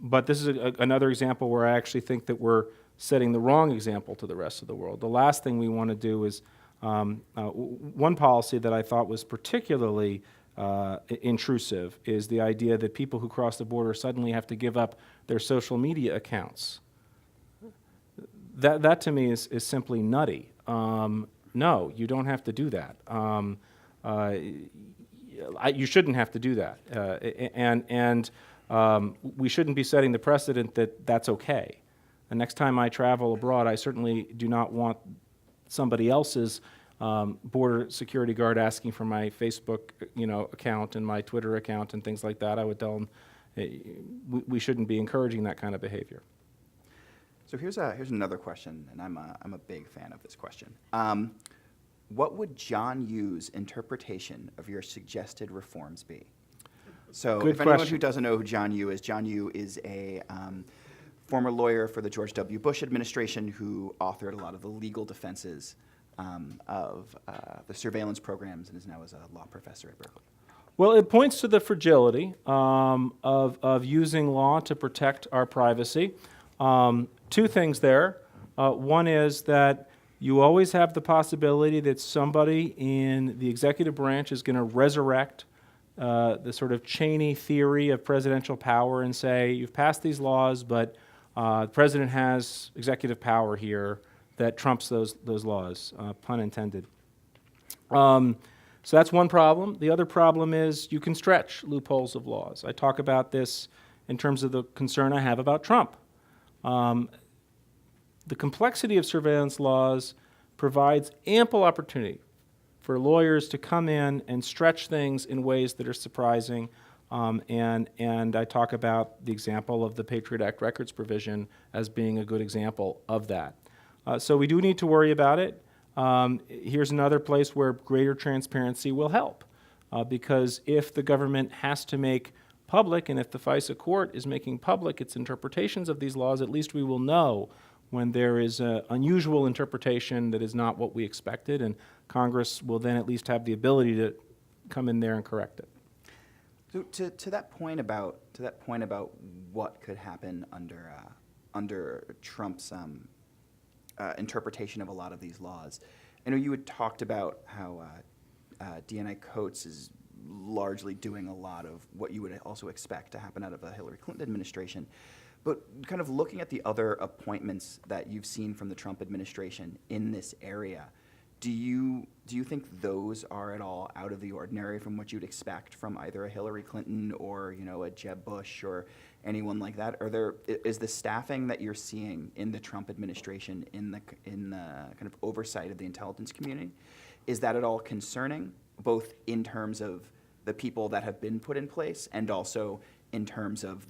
But this is another example where I actually think that we're setting the wrong example to the rest of the world. The last thing we want to do is, one policy that I thought was particularly intrusive is the idea that people who cross the border suddenly have to give up their social media accounts. That to me is simply nutty. No, you don't have to do that. You shouldn't have to do that. We shouldn't be setting the precedent that that's okay. The next time I travel abroad, I certainly do not want somebody else's border security guard asking for my Facebook, account and my Twitter account and things like that. I would tell them we shouldn't be encouraging that kind of behavior. So here's another question, and I'm a big fan of this question. What would John Yu's interpretation of your suggested reforms be? So Good if anyone question. who doesn't know who John Yu is a former lawyer for the George W. Bush administration who authored a lot of the legal defenses of the surveillance programs and is now a law professor at Berkeley. Well, it points to the fragility of using law to protect our privacy. Two things there. One is that you always have the possibility that somebody in the executive branch is going to resurrect the sort of Cheney theory of presidential power and say, you've passed these laws, but the president has executive power here that trumps those laws, pun intended. So that's one problem. The other problem is you can stretch loopholes of laws. I talk about this in terms of the concern I have about Trump. The complexity of surveillance laws provides ample opportunity for lawyers to come in and stretch things in ways that are surprising. And I talk about the example of the Patriot Act records provision as being a good example of that. So we do need to worry about it. Here's another place where greater transparency will help. Because if the government has to make public, and if the FISA court is making public its interpretations of these laws, at least we will know when there is an unusual interpretation that is not what we expected, and Congress will then at least have the ability to come in there and correct it. So to that point about what could happen under Trump's interpretation of a lot of these laws, I know you had talked about how DNI Coates is largely doing a lot of what you would also expect to happen out of a Hillary Clinton administration. But kind of looking at the other appointments that you've seen from the Trump administration in this area, do you think those are at all out of the ordinary from what you'd expect from either a Hillary Clinton or a Jeb Bush or anyone like that? Is the staffing that you're seeing in the Trump administration in the kind of oversight of the intelligence community, is that at all concerning, both in terms of the people that have been put in place and also in terms of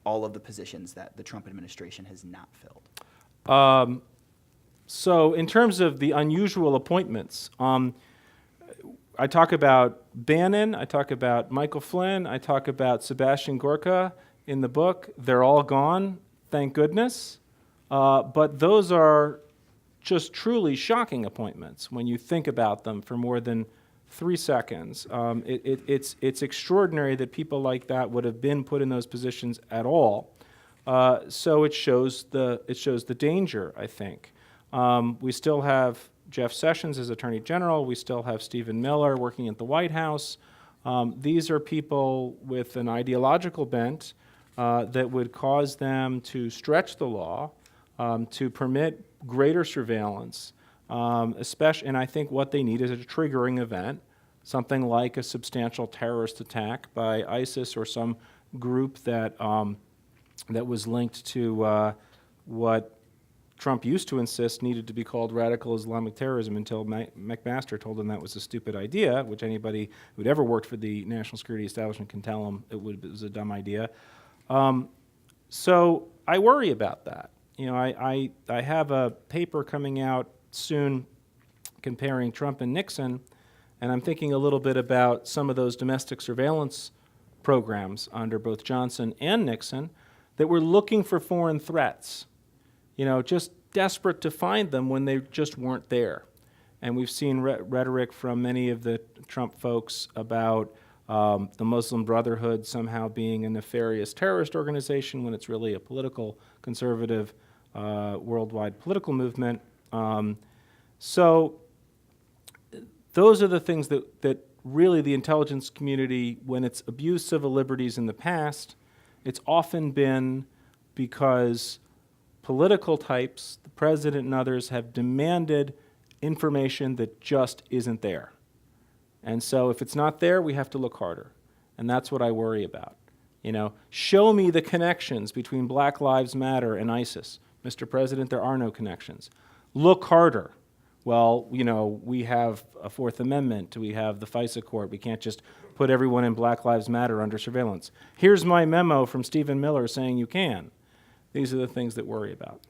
all of the positions that the Trump administration has not filled? So in terms of the unusual appointments, I talk about Bannon, I talk about Michael Flynn, I talk about Sebastian Gorka in the book. They're all gone, thank goodness. But those are just truly shocking appointments when you think about them for more than 3 seconds. It's extraordinary that people like that would have been put in those positions at all. So it shows the danger, I think. We still have Jeff Sessions as Attorney General. We still have Stephen Miller working at the White House. These are people with an ideological bent that would cause them to stretch the law, to permit greater surveillance, and I think what they need is a triggering event, something like a substantial terrorist attack by ISIS or some group that was linked to what Trump used to insist needed to be called radical Islamic terrorism until McMaster told him that was a stupid idea, which anybody who'd ever worked for the national security establishment can tell him it was a dumb idea. So I worry about that. I have a paper coming out soon comparing Trump and Nixon, And I'm thinking a little bit about some of those domestic surveillance programs under both Johnson and Nixon that were looking for foreign threats, just desperate to find them when they just weren't there. And we've seen rhetoric from many of the Trump folks about the Muslim Brotherhood somehow being a nefarious terrorist organization when it's really a political, conservative, worldwide political movement. So those are the things that really the intelligence community, when it's abused civil liberties in the past, it's often been because political types, the president and others, have demanded information that just isn't there. And so if it's not there, we have to look harder. And that's what I worry about. Show me the connections between Black Lives Matter and ISIS. Mr. President, there are no connections. Look harder. Well, we have a Fourth Amendment, we have the FISA court, we can't just put everyone in Black Lives Matter under surveillance. Here's my memo from Stephen Miller saying you can. These are the things that worry about.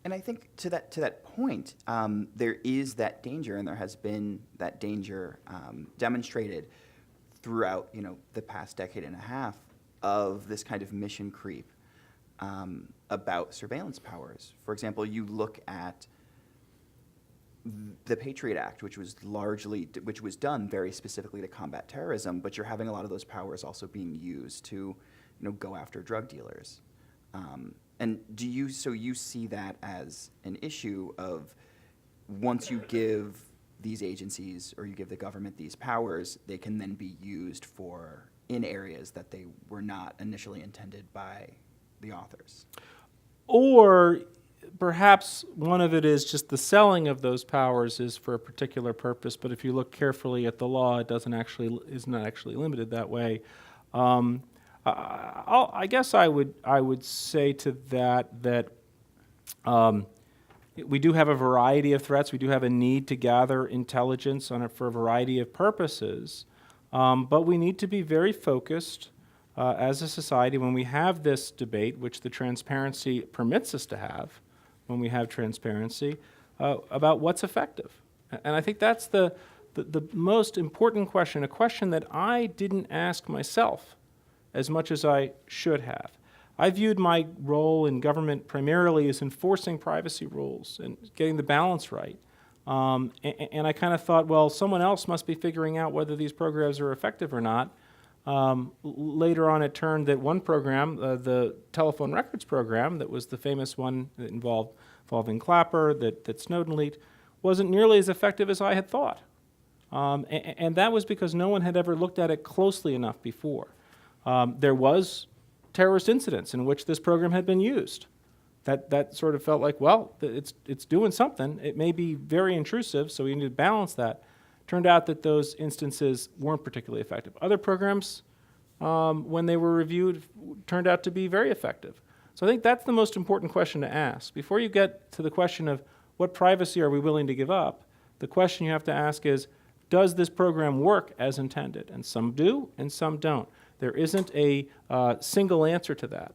And I think to that point, there is that danger, and there has been that danger demonstrated throughout the past decade and a half of this kind of mission creep about surveillance powers. For example, you look at the Patriot Act, which was done very specifically to combat terrorism, but you're having a lot of those powers also being used to, go after drug dealers. And you see that as an issue of once you give these agencies or you give the government these powers, they can then be used in areas that they were not initially intended by the authors. Or perhaps one of it is just the selling of those powers is for a particular purpose, but if you look carefully at the law, it is not actually limited that way. I guess I would say to that we do have a variety of threats. We do have a need to gather intelligence for a variety of purposes, but we need to be very focused as a society when we have this debate, which the transparency permits us to have, when we have transparency, about what's effective. And I think that's the most important question, a question that I didn't ask myself as much as I should have. I viewed my role in government primarily as enforcing privacy rules and getting the balance right. And I kind of thought, well, someone else must be figuring out whether these programs are effective or not. Later on, it turned that one program, the telephone records program, that was the famous one that involving Clapper, that Snowden leaked, wasn't nearly as effective as I had thought. And that was because no one had ever looked at it closely enough before. There was terrorist incidents in which this program had been used. That sort of felt like, well, it's doing something. It may be very intrusive, so we need to balance that. Turned out that those instances weren't particularly effective. Other programs, when they were reviewed, turned out to be very effective. So I think that's the most important question to ask. Before you get to the question of what privacy are we willing to give up, the question you have to ask is, does this program work as intended? And some do, and some don't. There isn't a single answer to that.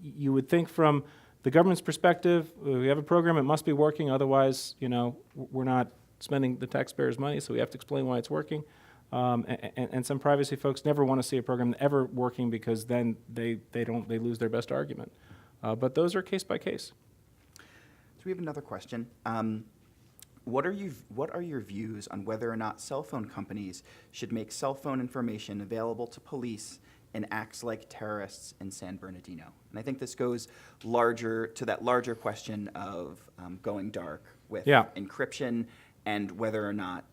You would think from the government's perspective, we have a program, it must be working, otherwise, we're not spending the taxpayers' money, so we have to explain why it's working. And some privacy folks never want to see a program ever working because then they lose their best argument. But those are case by case. So we have another question. What are your views on whether or not cell phone companies should make cell phone information available to police in acts like terrorists in San Bernardino? And I think this goes to that larger question of going dark with encryption and whether or not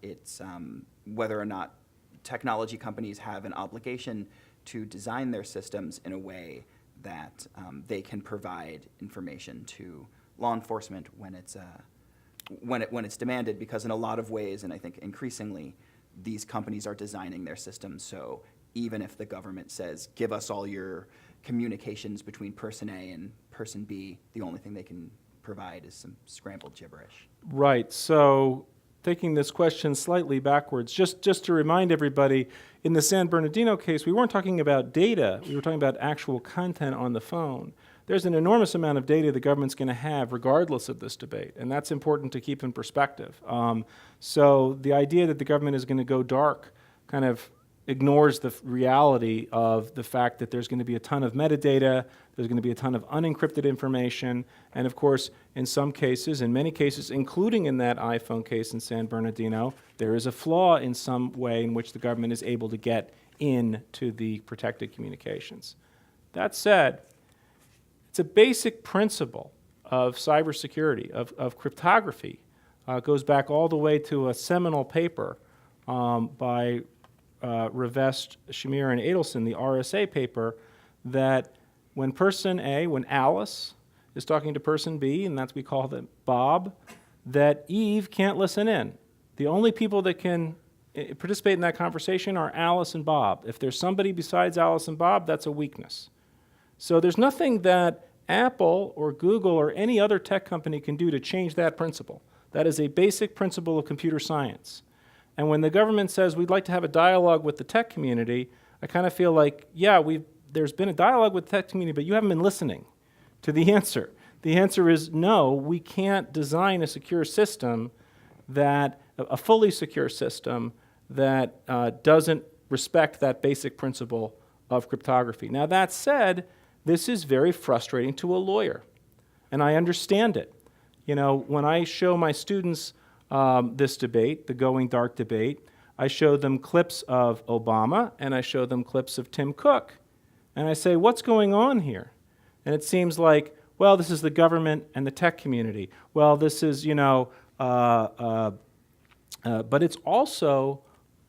technology companies have an obligation to design their systems in a way that they can provide information to law enforcement when it's demanded, because in a lot of ways, and I think increasingly, these companies are designing their systems so even if the government says, give us all your communications between person A and person B, the only thing they can provide is some scrambled gibberish. Right. So taking this question slightly backwards, just to remind everybody, in the San Bernardino case, we weren't talking about data. We were talking about actual content on the phone. there's an enormous amount of data the government's going to have regardless of this debate, and that's important to keep in perspective. So the idea that the government is going to go dark kind of ignores the reality of the fact that there's going to be a ton of metadata, there's going to be a ton of unencrypted information, and of course, in some cases, in many cases, including in that iPhone case in San Bernardino, there is a flaw in some way in which the government is able to get into the protected communications. That said, it's a basic principle of cybersecurity, of cryptography. It goes back all the way to a seminal paper by Revest, Shamir, and Adelson, the RSA paper, that when person A, when Alice is talking to person B, and that's we call them Bob, that Eve can't listen in. The only people that can participate in that conversation are Alice and Bob. If there's somebody besides Alice and Bob, that's a weakness. So there's nothing that Apple or Google or any other tech company can do to change that principle. That is a basic principle of computer science. And when the government says we'd like to have a dialogue with the tech community, I kind of feel like, yeah, there's been a dialogue with the tech community, but you haven't been listening to the answer. The answer is no, we can't design a secure system a fully secure system that doesn't respect that basic principle of cryptography. Now that said, this is very frustrating to a lawyer, and I understand it. You know, when I show my students this debate, the going dark debate, I show them clips of Obama and I show them clips of Tim Cook. And I say, what's going on here? And it seems like, well, this is the government and the tech community. Well, this is, but it's also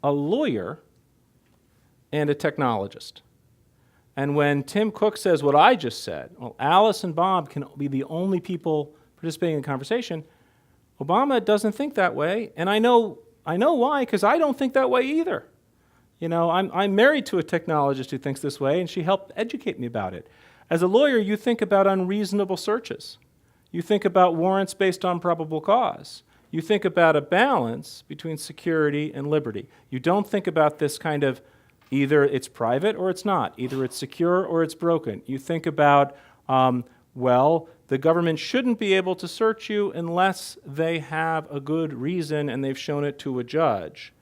a lawyer and a technologist. And when Tim Cook says what I just said, well, Alice and Bob can be the only people participating in the conversation, Obama doesn't think that way, and I know why, because I don't think that way either. You know, I'm married to a technologist who thinks this way, and she helped educate me about it. As a lawyer, you think about unreasonable searches. You think about warrants based on probable cause. You think about a balance between security and liberty. You don't think about this kind of either it's private or it's not, either it's secure or it's broken. You think about, well, the government shouldn't be able to search you unless they have a good reason and they've shown it to a judge.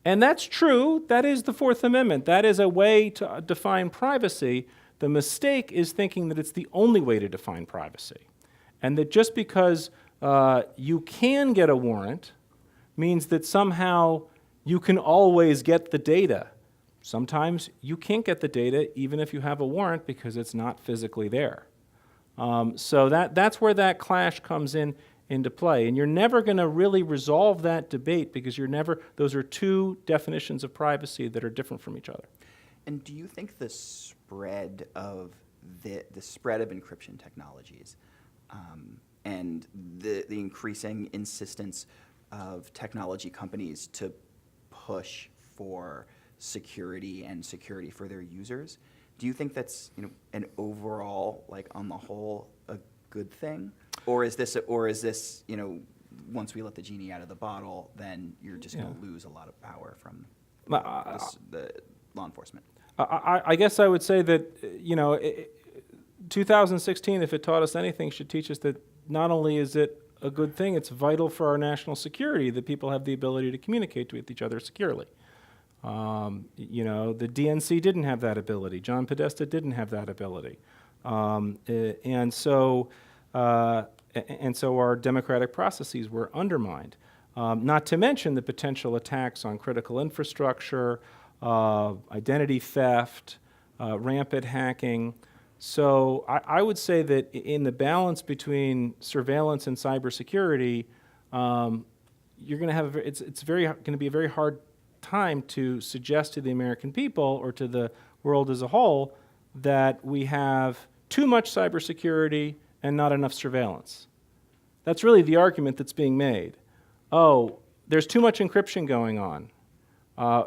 And that's true. That is the Fourth Amendment. That is a way to define privacy. The mistake is thinking that it's the only way to define privacy. And that just because you can get a warrant means that somehow you can always get the data. Sometimes you can't get the data even if you have a warrant because it's not physically there. So that's where that clash comes into play. And you're never going to really resolve that debate because those are two definitions of privacy that are different from each other. And do you think the spread of encryption technologies and the increasing insistence of technology companies to push for security and security for their users, do you think that's an overall, like on the whole, a good thing, or is this once we let the genie out of the bottle, then you're just going to lose a lot of power from the law enforcement? I guess I would say that 2016, if it taught us anything, should teach us that not only is it a good thing, it's vital for our national security that people have the ability to communicate with each other securely. The DNC didn't have that ability. John Podesta didn't have that ability. And so our democratic processes were undermined. Not to mention the potential attacks on critical infrastructure, identity theft, rampant hacking. So I would say that in the balance between surveillance and cybersecurity, you're going to have it's going to be a very hard time to suggest to the American people or to the world as a whole that we have too much cybersecurity and not enough surveillance. That's really the argument that's being made. Oh, there's too much encryption going on.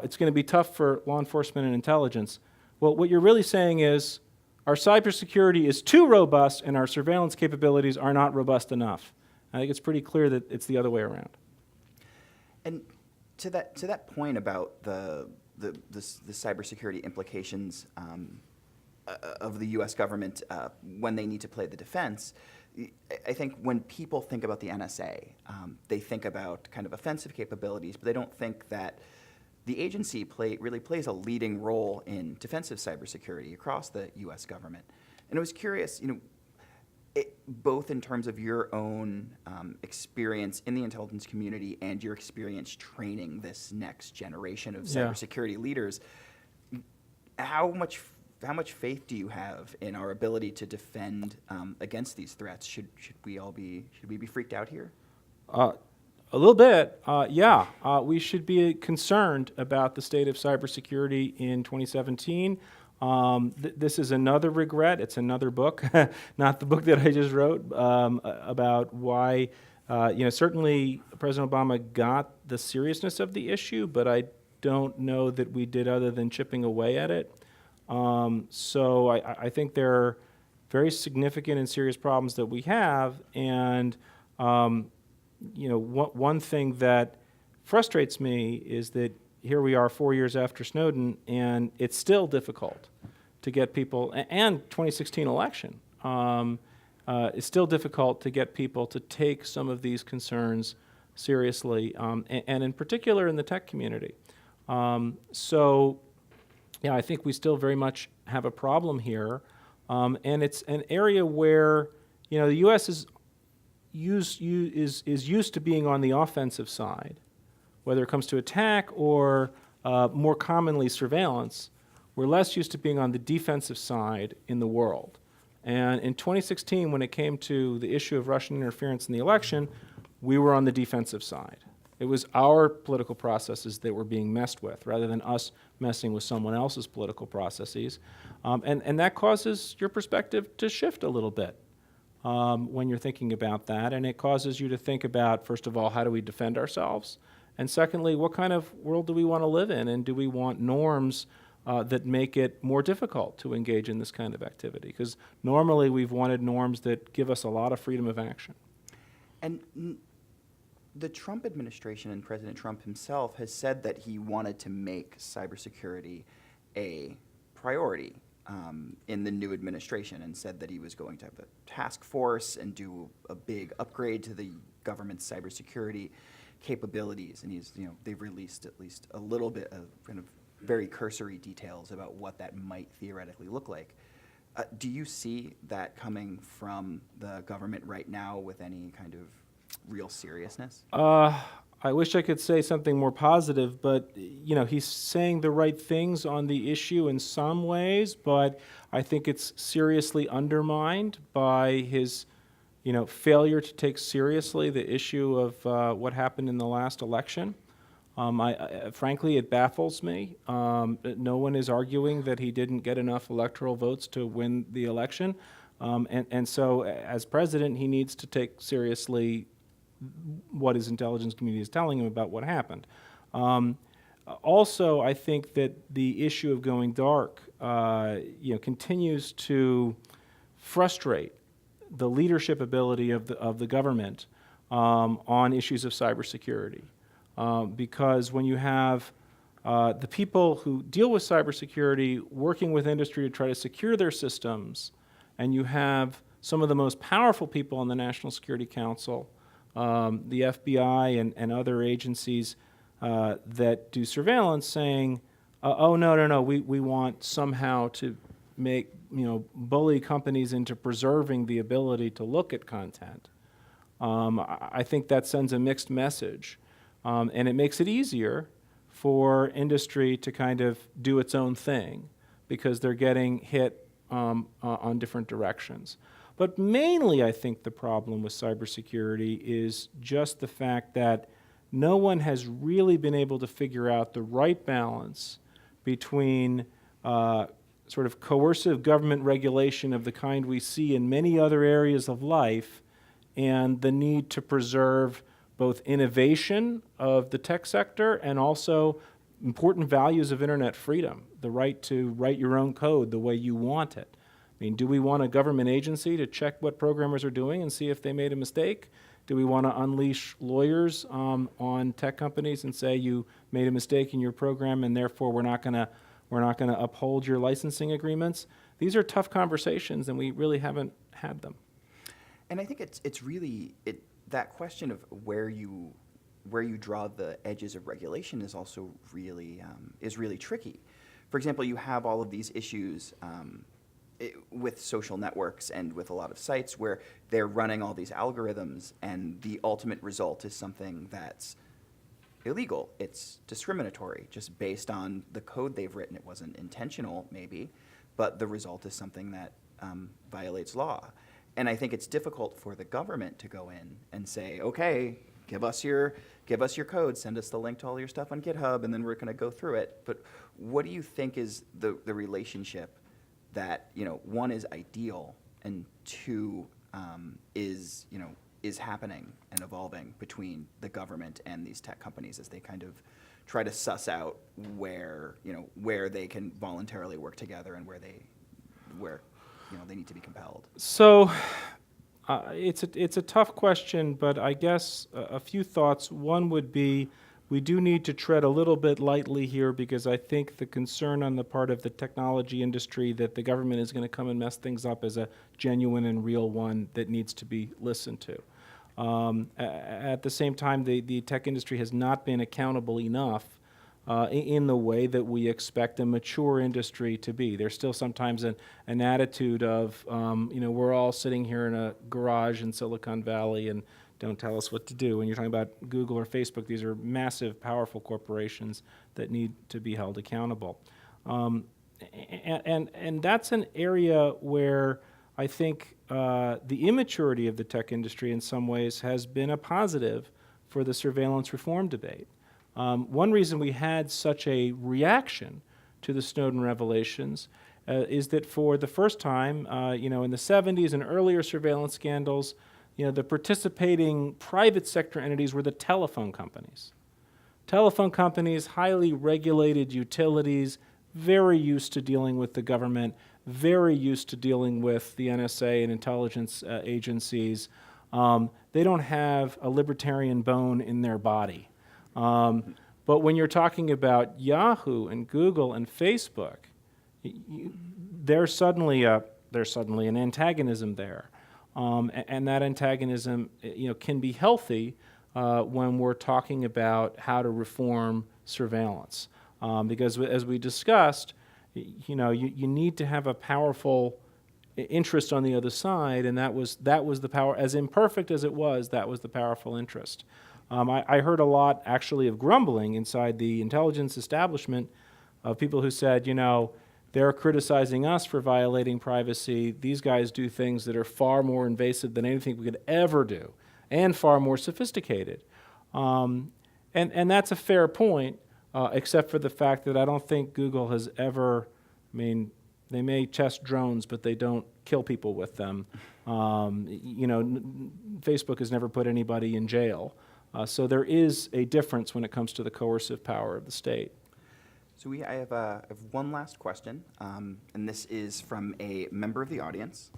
It's going to be tough for law enforcement and intelligence. Well, what you're really saying is our cybersecurity is too robust and our surveillance capabilities are not robust enough. I think it's pretty clear that it's the other way around. And to that point about the cybersecurity implications of the U.S. government when they need to play the defense. I think when people think about the NSA, they think about kind of offensive capabilities, but they don't think that the agency really plays a leading role in defensive cybersecurity across the U.S. government. And I was curious, both in terms of your own experience in the intelligence community and your experience training this next generation of cybersecurity leaders, how much faith do you have in our ability to defend against these threats? Should we be freaked out here? A little bit, yeah. We should be concerned about the state of cybersecurity in 2017. This is another regret. It's another book, not the book that I just wrote, about why, certainly President Obama got the seriousness of the issue, but I don't know that we did other than chipping away at it. So I think there are very significant and serious problems that we have, and one thing that frustrates me is that here we are 4 years after Snowden, and it's still difficult to get people, and 2016 election, it's still difficult to get people to take some of these concerns seriously, and in particular in the tech community. I think we still very much have a problem here, and it's an area where the U.S. is used to being on the offensive side, whether it comes to attack or more commonly surveillance. We're less used to being on the defensive side in the world. And in 2016, when it came to the issue of Russian interference in the election, we were on the defensive side. It was our political processes that were being messed with, rather than us messing with someone else's political processes. And that causes your perspective to shift a little bit when you're thinking about that. And it causes you to think about, first of all, how do we defend ourselves? And secondly, what kind of world do we want to live in? And do we want norms that make it more difficult to engage in this kind of activity? Because normally we've wanted norms that give us a lot of freedom of action. And the Trump administration and President Trump himself has said that he wanted to make cybersecurity a priority in the new administration, and said that he was going to have a task force and do a big upgrade to the government's cybersecurity capabilities. And they've released at least a little bit of kind of very cursory details about what that might theoretically look like. Do you see that coming from the government right now with any kind of real seriousness? I wish I could say something more positive, but he's saying the right things on the issue in some ways, but I think it's seriously undermined by his failure to take seriously the issue of what happened in the last election. Frankly, it baffles me. No one is arguing that he didn't get enough electoral votes to win the election. And so as president, he needs to take seriously what his intelligence community is telling him about what happened. Also, I think that the issue of going dark continues to frustrate the leadership ability of the government on issues of cybersecurity. Because when you have the people who deal with cybersecurity working with industry to try to secure their systems, and you have some of the most powerful people on the National Security Council, the FBI and other agencies that do surveillance saying, oh, no, we want somehow to make, bully companies into preserving the ability to look at content. I think that sends a mixed message. And it makes it easier for industry to kind of do its own thing because they're getting hit on different directions. But mainly, I think the problem with cybersecurity is just the fact that no one has really been able to figure out the right balance between sort of coercive government regulation of the kind we see in many other areas of life and the need to preserve both innovation of the tech sector and also important values of internet freedom, the right to write your own code the way you want it. I mean, do we want a government agency to check what programmers are doing and see if they made a mistake? Do we want to unleash lawyers on tech companies and say you made a mistake in your program and therefore we're not going to uphold your licensing agreements? these are tough conversations, and we really haven't had them. And I think it's really that question of where you draw the edges of regulation is also really tricky. For example, you have all of these issues with social networks and with a lot of sites where they're running all these algorithms, and the ultimate result is something that's illegal. It's discriminatory, just based on the code they've written. It wasn't intentional, maybe, but the result is something that violates law. And I think it's difficult for the government to go in and say, okay, give us your code, send us the link to all your stuff on GitHub, and then we're going to go through it. But what do you think is the relationship that, one, is ideal, and two, is happening and evolving between the government and these tech companies as they kind of try to suss out where they can voluntarily work together and where they need to be compelled? So it's a tough question, but I guess a few thoughts. One would be, we do need to tread a little bit lightly here, because I think the concern on the part of the technology industry that the government is going to come and mess things up is a genuine and real one that needs to be listened to. At the same time, the tech industry has not been accountable enough in the way that we expect a mature industry to be. There's still sometimes an attitude of, we're all sitting here in a garage in Silicon Valley and don't tell us what to do. When you're talking about Google or Facebook, these are massive, powerful corporations that need to be held accountable. And that's an area where I think the immaturity of the tech industry in some ways has been a positive for the surveillance reform debate. One reason we had such a reaction to the Snowden revelations is that for the first time, in the 70s and earlier surveillance scandals, the participating private sector entities were the telephone companies. Telephone companies, highly regulated utilities, very used to dealing with the government, very used to dealing with the NSA and intelligence agencies. They don't have a libertarian bone in their body. But when you're talking about Yahoo and Google and Facebook, there's suddenly an antagonism there. And that antagonism, can be healthy when we're talking about how to reform surveillance. Because as we discussed, you need to have a powerful interest on the other side, and that was the power. As imperfect as it was, that was the powerful interest. I heard a lot, actually, of grumbling inside the intelligence establishment of people who said, they're criticizing us for violating privacy. These guys do things that are far more invasive than anything we could ever do, and far more sophisticated. And that's a fair point, except for the fact that I don't think Google has ever, they may test drones, but they don't kill people with them. Facebook has never put anybody in jail. So there is a difference when it comes to the coercive power of the state. So I have one last question, and this is from a member of the audience.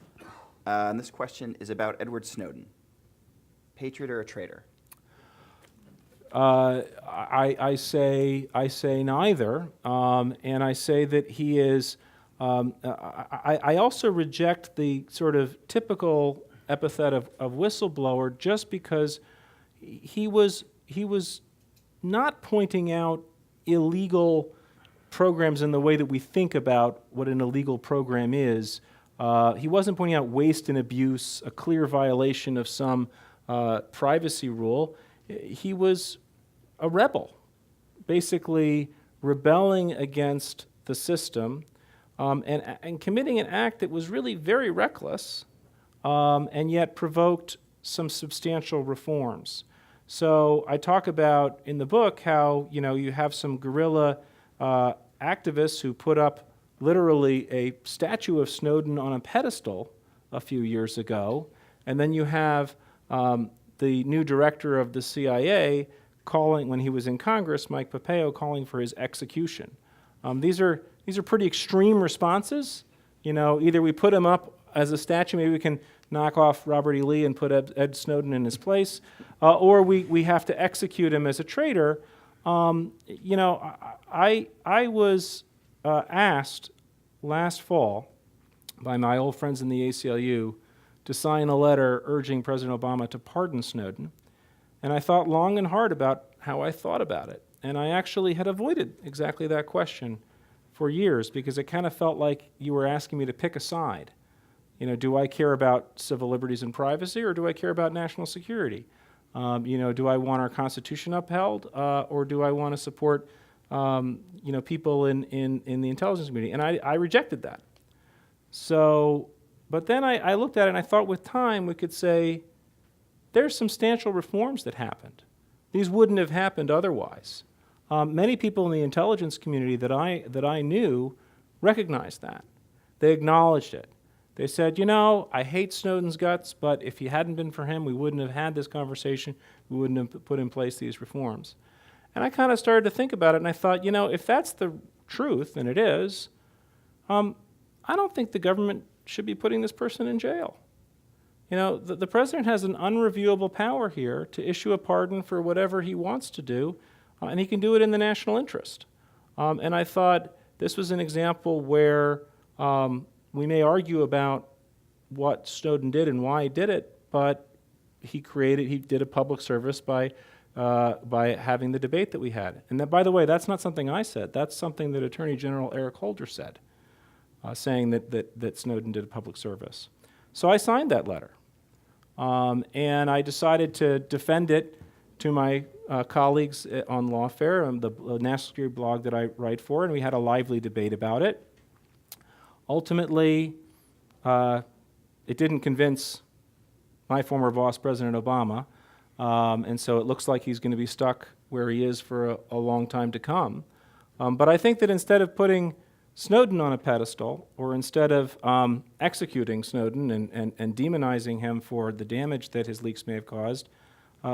And this question is about Edward Snowden. Patriot or a traitor? I say neither, and I say that he is. I also reject the sort of typical epithet of whistleblower, just because he was not pointing out illegal programs in the way that we think about what an illegal program is. He wasn't pointing out waste and abuse, a clear violation of some privacy rule. He was a rebel, basically rebelling against the system and committing an act that was really very reckless and yet provoked some substantial reforms. So I talk about in the book how you have some guerrilla activists who put up literally a statue of Snowden on a pedestal a few years ago, and then you have the new director of the CIA calling, when he was in Congress, Mike Pompeo, calling for his execution. These are pretty extreme responses. Either we put him up as a statue, maybe we can knock off Robert E. Lee and put Ed Snowden in his place, or we have to execute him as a traitor. I was asked last fall by my old friends in the ACLU to sign a letter urging President Obama to pardon Snowden. And I thought long and hard about how I thought about it. And I actually had avoided exactly that question for years because it kind of felt like you were asking me to pick a side. You know, do I care about civil liberties and privacy, or do I care about national security? You know, do I want our Constitution upheld, or do I want to support, you know, people in the intelligence community? And I rejected that. So, but then I looked at it and I thought with time we could say there's substantial reforms that happened. These wouldn't have happened otherwise. Many people in the intelligence community that I knew recognized that. They acknowledged it. They said, you know, I hate Snowden's guts, but if it hadn't been for him, we wouldn't have had this conversation. We wouldn't have put in place these reforms. And I kind of started to think about it, and I thought, you know, if that's the truth, and it is, I don't think the government should be putting this person in jail. You know, the president has an unreviewable power here to issue a pardon for whatever he wants to do, and he can do it in the national interest. And I thought this was an example where we may argue about what Snowden did and why he did it, but he did a public service by having the debate that we had. And that, by the way, that's not something I said. That's something that Attorney General Eric Holder said, saying that Snowden did a public service. So I signed that letter, and I decided to defend it to my colleagues on Lawfare, the national security blog that I write for, and we had a lively debate about it. Ultimately, it didn't convince my former boss, President Obama, and so it looks like he's going to be stuck where he is for a long time to come. But I think that instead of putting Snowden on a pedestal, or instead of executing Snowden and demonizing him for the damage that his leaks may have caused,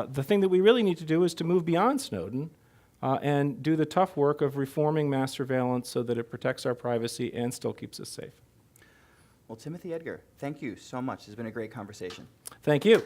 the thing that we really need to do is to move beyond Snowden and do the tough work of reforming mass surveillance so that it protects our privacy and still keeps us safe. Well, Timothy Edgar, thank you so much. It's been a great conversation. Thank you.